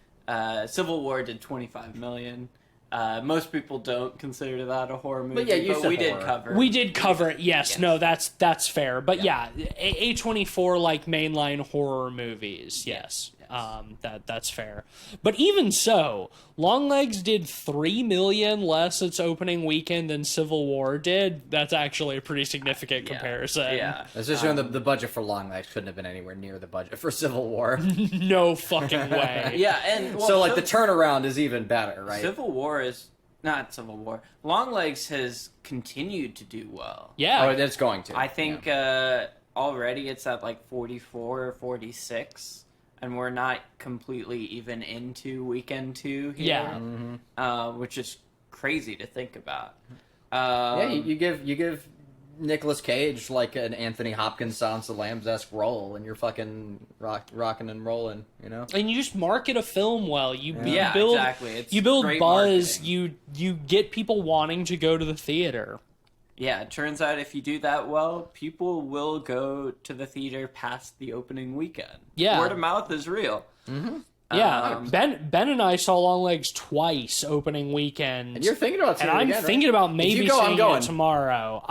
Civil War did 25 million. Most people don't consider that a horror movie, yeah, you but said we horror. did cover. We did cover it. Yes, Yes. no, that's fair. But yeah, A24 like mainline horror movies. Yes. That's fair. But even so, Longlegs did 3 million less its opening weekend than Civil War did. That's actually a pretty significant comparison. Yeah. It's just showing the budget for Long Legs couldn't have been anywhere near the budget for Civil War. No fucking way. Yeah, and well, So like the turnaround is even better, right? Civil War is not Civil War. Longlegs has continued to do well. Yeah. Oh, it's going to. I think already it's at like 44 or 46, and we're not completely even into weekend 2 here. Yeah. Which is crazy to think about. Yeah, you give Nicolas Cage like an Anthony Hopkins Silence of the Lambs-esque role, and you're fucking rocking and rolling, you know? And you just market a film well. You Yeah, build exactly. It's you build great buzz. marketing. You get people wanting to go to the theater. Yeah, it turns out if you do that well, people will go to the theater past the opening weekend. Yeah. Word of mouth is real. Yeah, Ben and I saw Longlegs twice opening weekend. And you're thinking about seeing and it I'm again, thinking right? about If maybe you go, I'm seeing going. it tomorrow.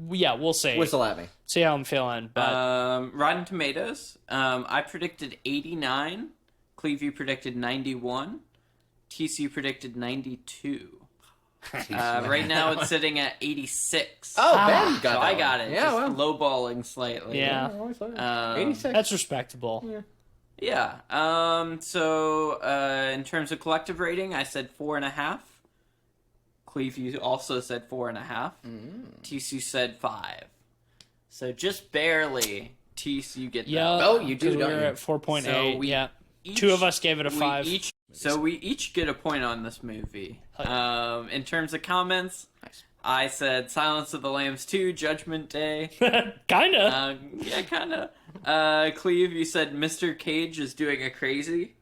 We'll see. Whistle at me. See how I'm feeling. But Rotten Tomatoes, I predicted 89. Clevie predicted 91. TC predicted 92. Right now it's sitting at 86. Oh, Ben got So that I one. got it. Yeah, just well. lowballing slightly. yeah, 86. that's respectable. Yeah. So in terms of collective rating, I said 4.5. Clevie also said 4.5. TC said 5. So just barely TC get that. Yeah. Oh, you do, 'cause don't we're you? at 4.8. So we yeah. Each- Two of us gave it a 5. We each get a point on this movie. Hell In terms of comments, I said Silence of the Lambs 2, Judgment Day. Kinda. Yeah, kind of. Cleve, you said Mr. Cage is doing a crazy.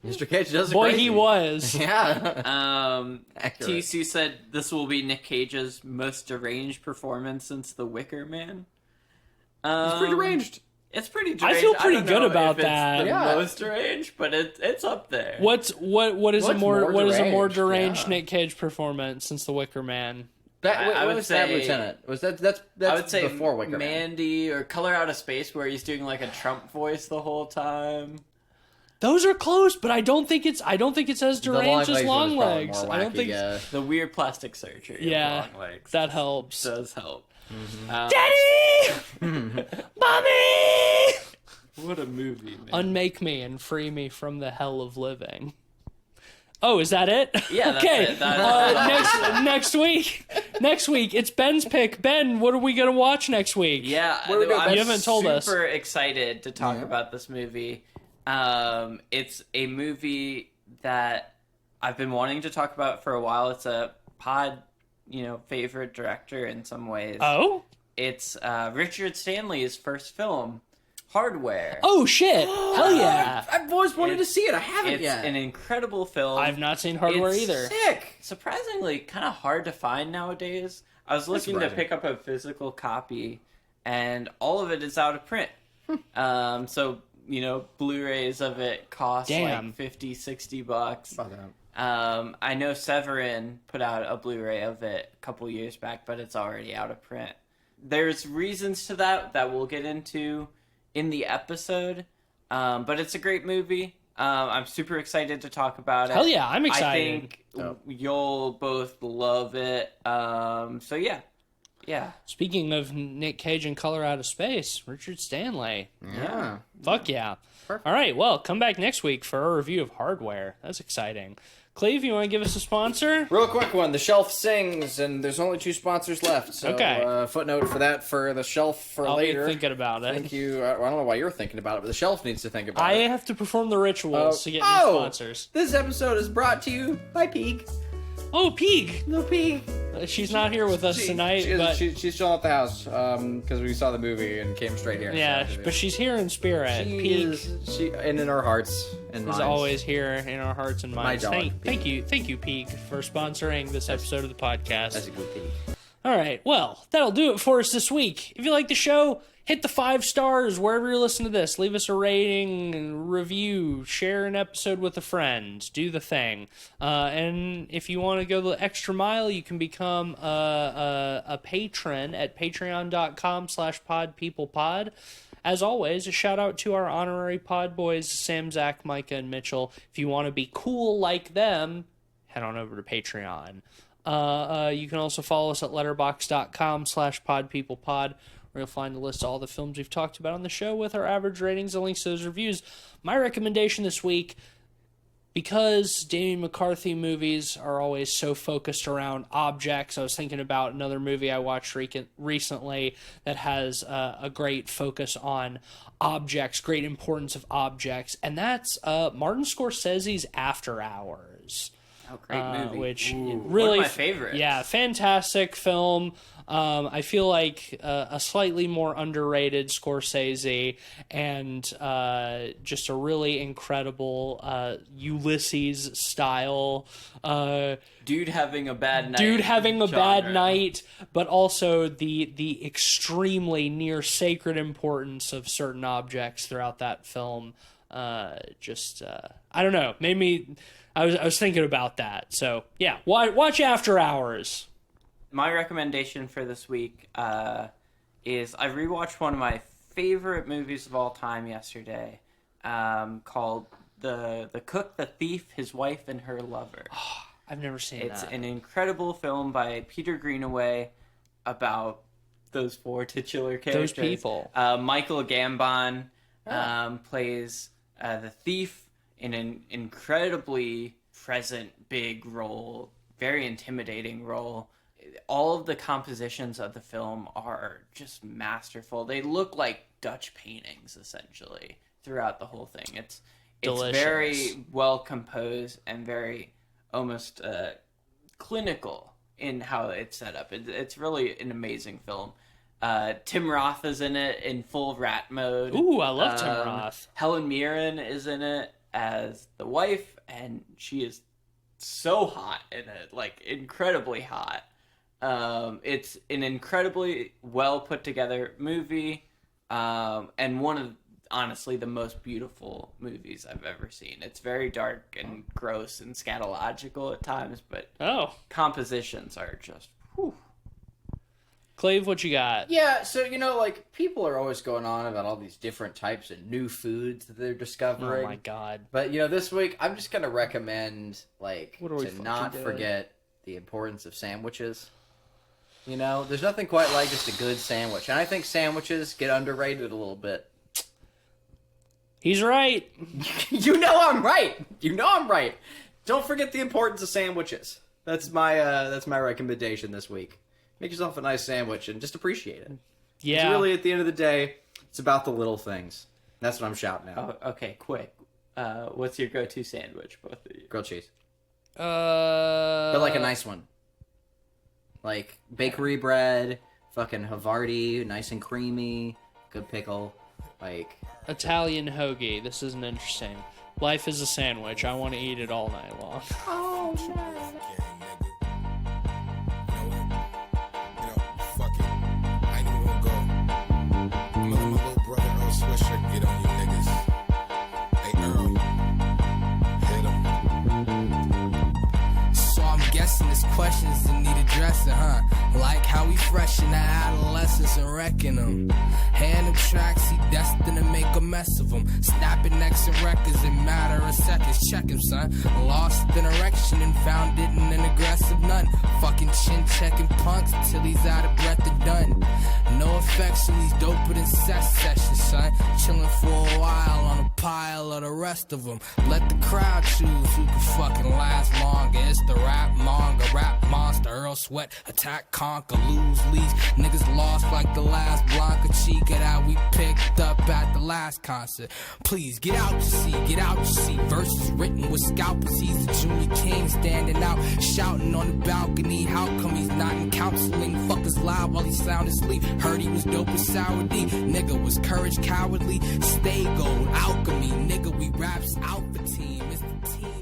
Mr. Cage does Boy, crazy. he was. Yeah. Accurate. TC said this will be Nick Cage's most deranged performance since The Wicker Man. He's pretty deranged. It's pretty I deranged. feel pretty don't good know about if it's that. the Yeah. most deranged, but it's up there. What is What's a more more what is a more deranged? deranged Yeah. Nick Cage performance since The Wicker Man? I What would was that, say- Lieutenant? Was that's I would say before Wicker Man. Mandy or Color Out of Space, where he's doing like a Trump voice the whole time. Those are close, but I don't think it's as The Long deranged as Legs Long one is probably Legs. more I don't wacky, think yeah. The weird plastic surgery. Yeah, of Long Legs that helps. does help. Daddy, mommy, What a movie, man! unmake me and free me from the hell of living. Oh, is that it? Yeah, that's okay. it. That's Next week, it's Ben's pick. Ben, what are we gonna watch next week? Yeah, What do we do? I'm You haven't told us. super excited to talk Yeah. about this movie. It's a movie that I've been wanting to talk about for a while. It's a favorite director in some ways. Oh. It's Richard Stanley's first film, Hardware. Oh shit! Hell yeah! I've always wanted to see it. I haven't It's yet. an incredible film. I've not seen Hardware It's either. Sick. Surprisingly kind of hard to find nowadays. I was looking to surprising. pick up a physical copy, and all of it is out of print. So, Blu-rays of it cost Damn. like $50-$60. Fuck that. I know Severin put out a Blu-ray of it a couple years back, but it's already out of print. There's reasons to that we'll get into in the episode, but it's a great movie. I'm super excited to talk about it. Hell yeah, I'm excited. I think you'll both love it. So yeah. Speaking of Nick Cage and Color Out of Space, Richard Stanley. Yeah. Fuck yeah. Perfect. All right, well, come back next week for our review of Hardware. That's exciting. Cleve, you want to give us a sponsor? Real quick one. The Shelf sings, and there's only 2 sponsors left. So, Okay. Footnote for that for the Shelf for I'll later. be thinking about it. Thank you. I don't know why you're thinking about it, but the Shelf needs to think about I it. have to perform the rituals to get new sponsors. This episode is brought to you by Peak. Oh, Peak! No Peak. She's not here with us tonight, but... She's still at the house because we saw the movie and came straight here. Yeah, but she's here in spirit. Peak and in our hearts and minds. is always here in our hearts and minds. My dog, Thank you, Peak, for sponsoring this episode of the podcast. That's a good Peak. All right, well, that'll do it for us this week. If you like the show, hit the 5 stars wherever you listen to this. Leave us a rating, review, share an episode with a friend. Do the thing. And if you want to go the extra mile, you can become a patron at patreon.com/podpeoplepod. As always, a shout out to our honorary pod boys, Sam, Zach, Micah, and Mitchell. If you want to be cool like them, head on over to Patreon. You can also follow us at letterboxd.com/podpeoplepod, where you'll find a list of all the films we've talked about on the show with our average ratings and links to those reviews. My recommendation this week, because Damian McCarthy movies are always so focused around objects, I was thinking about another movie I watched recently that has a great focus on objects, great importance of objects, and that's Martin Scorsese's After Hours. Oh, great movie. Which really, one of my favorites. Yeah, fantastic film. I feel like a slightly more underrated Scorsese, and just a really incredible Ulysses style. Dude having a bad night. But also the extremely near sacred importance of certain objects throughout that film. I don't know, made me. I was thinking about that. So yeah, watch After Hours. My recommendation for this week is I rewatched one of my favorite movies of all time yesterday, called The Cook, the Thief, His Wife, and Her Lover. I've never seen It's that. an incredible film by Peter Greenaway about those 4 titular characters. Those people. Michael Gambon plays the thief in an incredibly present, big role, very intimidating role. All of the compositions of the film are just masterful. They look like Dutch paintings, essentially, throughout the whole thing. It's Delicious. very well composed and very almost clinical in how it's set up. It's really an amazing film. Tim Roth is in it in full rat mode. Ooh, I love Tim Roth. Helen Mirren is in it as the wife, and she is so hot in it, like incredibly hot. It's an incredibly well put together movie, and one of honestly the most beautiful movies I've ever seen. It's very dark and gross and scatological at times, but compositions are just whew. Clave, what you got? Yeah, so, like, people are always going on about all these different types of new foods that they're discovering. Oh, my God. But, this week, I'm just going to recommend, like, to not doing? forget the importance of sandwiches. There's nothing quite like just a good sandwich. And I think sandwiches get underrated a little bit. He's right. I'm right. I'm right. Don't forget the importance of sandwiches. That's my recommendation this week. Make yourself a nice sandwich and just appreciate it. Yeah. Really, at the end of the day, it's about the little things. That's what I'm shouting out. Oh, okay, quick. What's your go-to sandwich, both of you? Grilled cheese. But But like a nice one. Like bakery bread, fucking Havarti, nice and creamy, good pickle. Like Italian hoagie. This isn't interesting. Life is a sandwich. I want to eat it all night long. oh man. Get on you niggas. Hey Earl, hit 'em. So I'm guessing this question's to need addressing, huh? Like how we fresh in the adolescence and wrecking them. Hand them tracks, he destined to make a mess of them. Snapping necks and records in matter of seconds. Check him, son. Lost in erection and found it in an aggressive nun. Fucking chin checking punks till he's out of breath and done. No affection, he's doper than sex sessions, son. Chilling for a while on a pile of the rest of them. Let the crowd choose who can fucking last longer. It's the rap manga, rap monster, Earl Sweat, attack, conquer, lose, lease. Niggas lost like the last Blanca Chica that we picked up at the last concert. Please get out your seat, get out your seat. Verses written with scalpels. He's the junior king standing out, shouting on the balcony. How come he's not in counseling? Fuckers loud while he sound asleep. Heard he was dope as sour D. Nigga was courage cowardly. Stay gold, alchemy. Nigga, we raps alpha team. It's the team.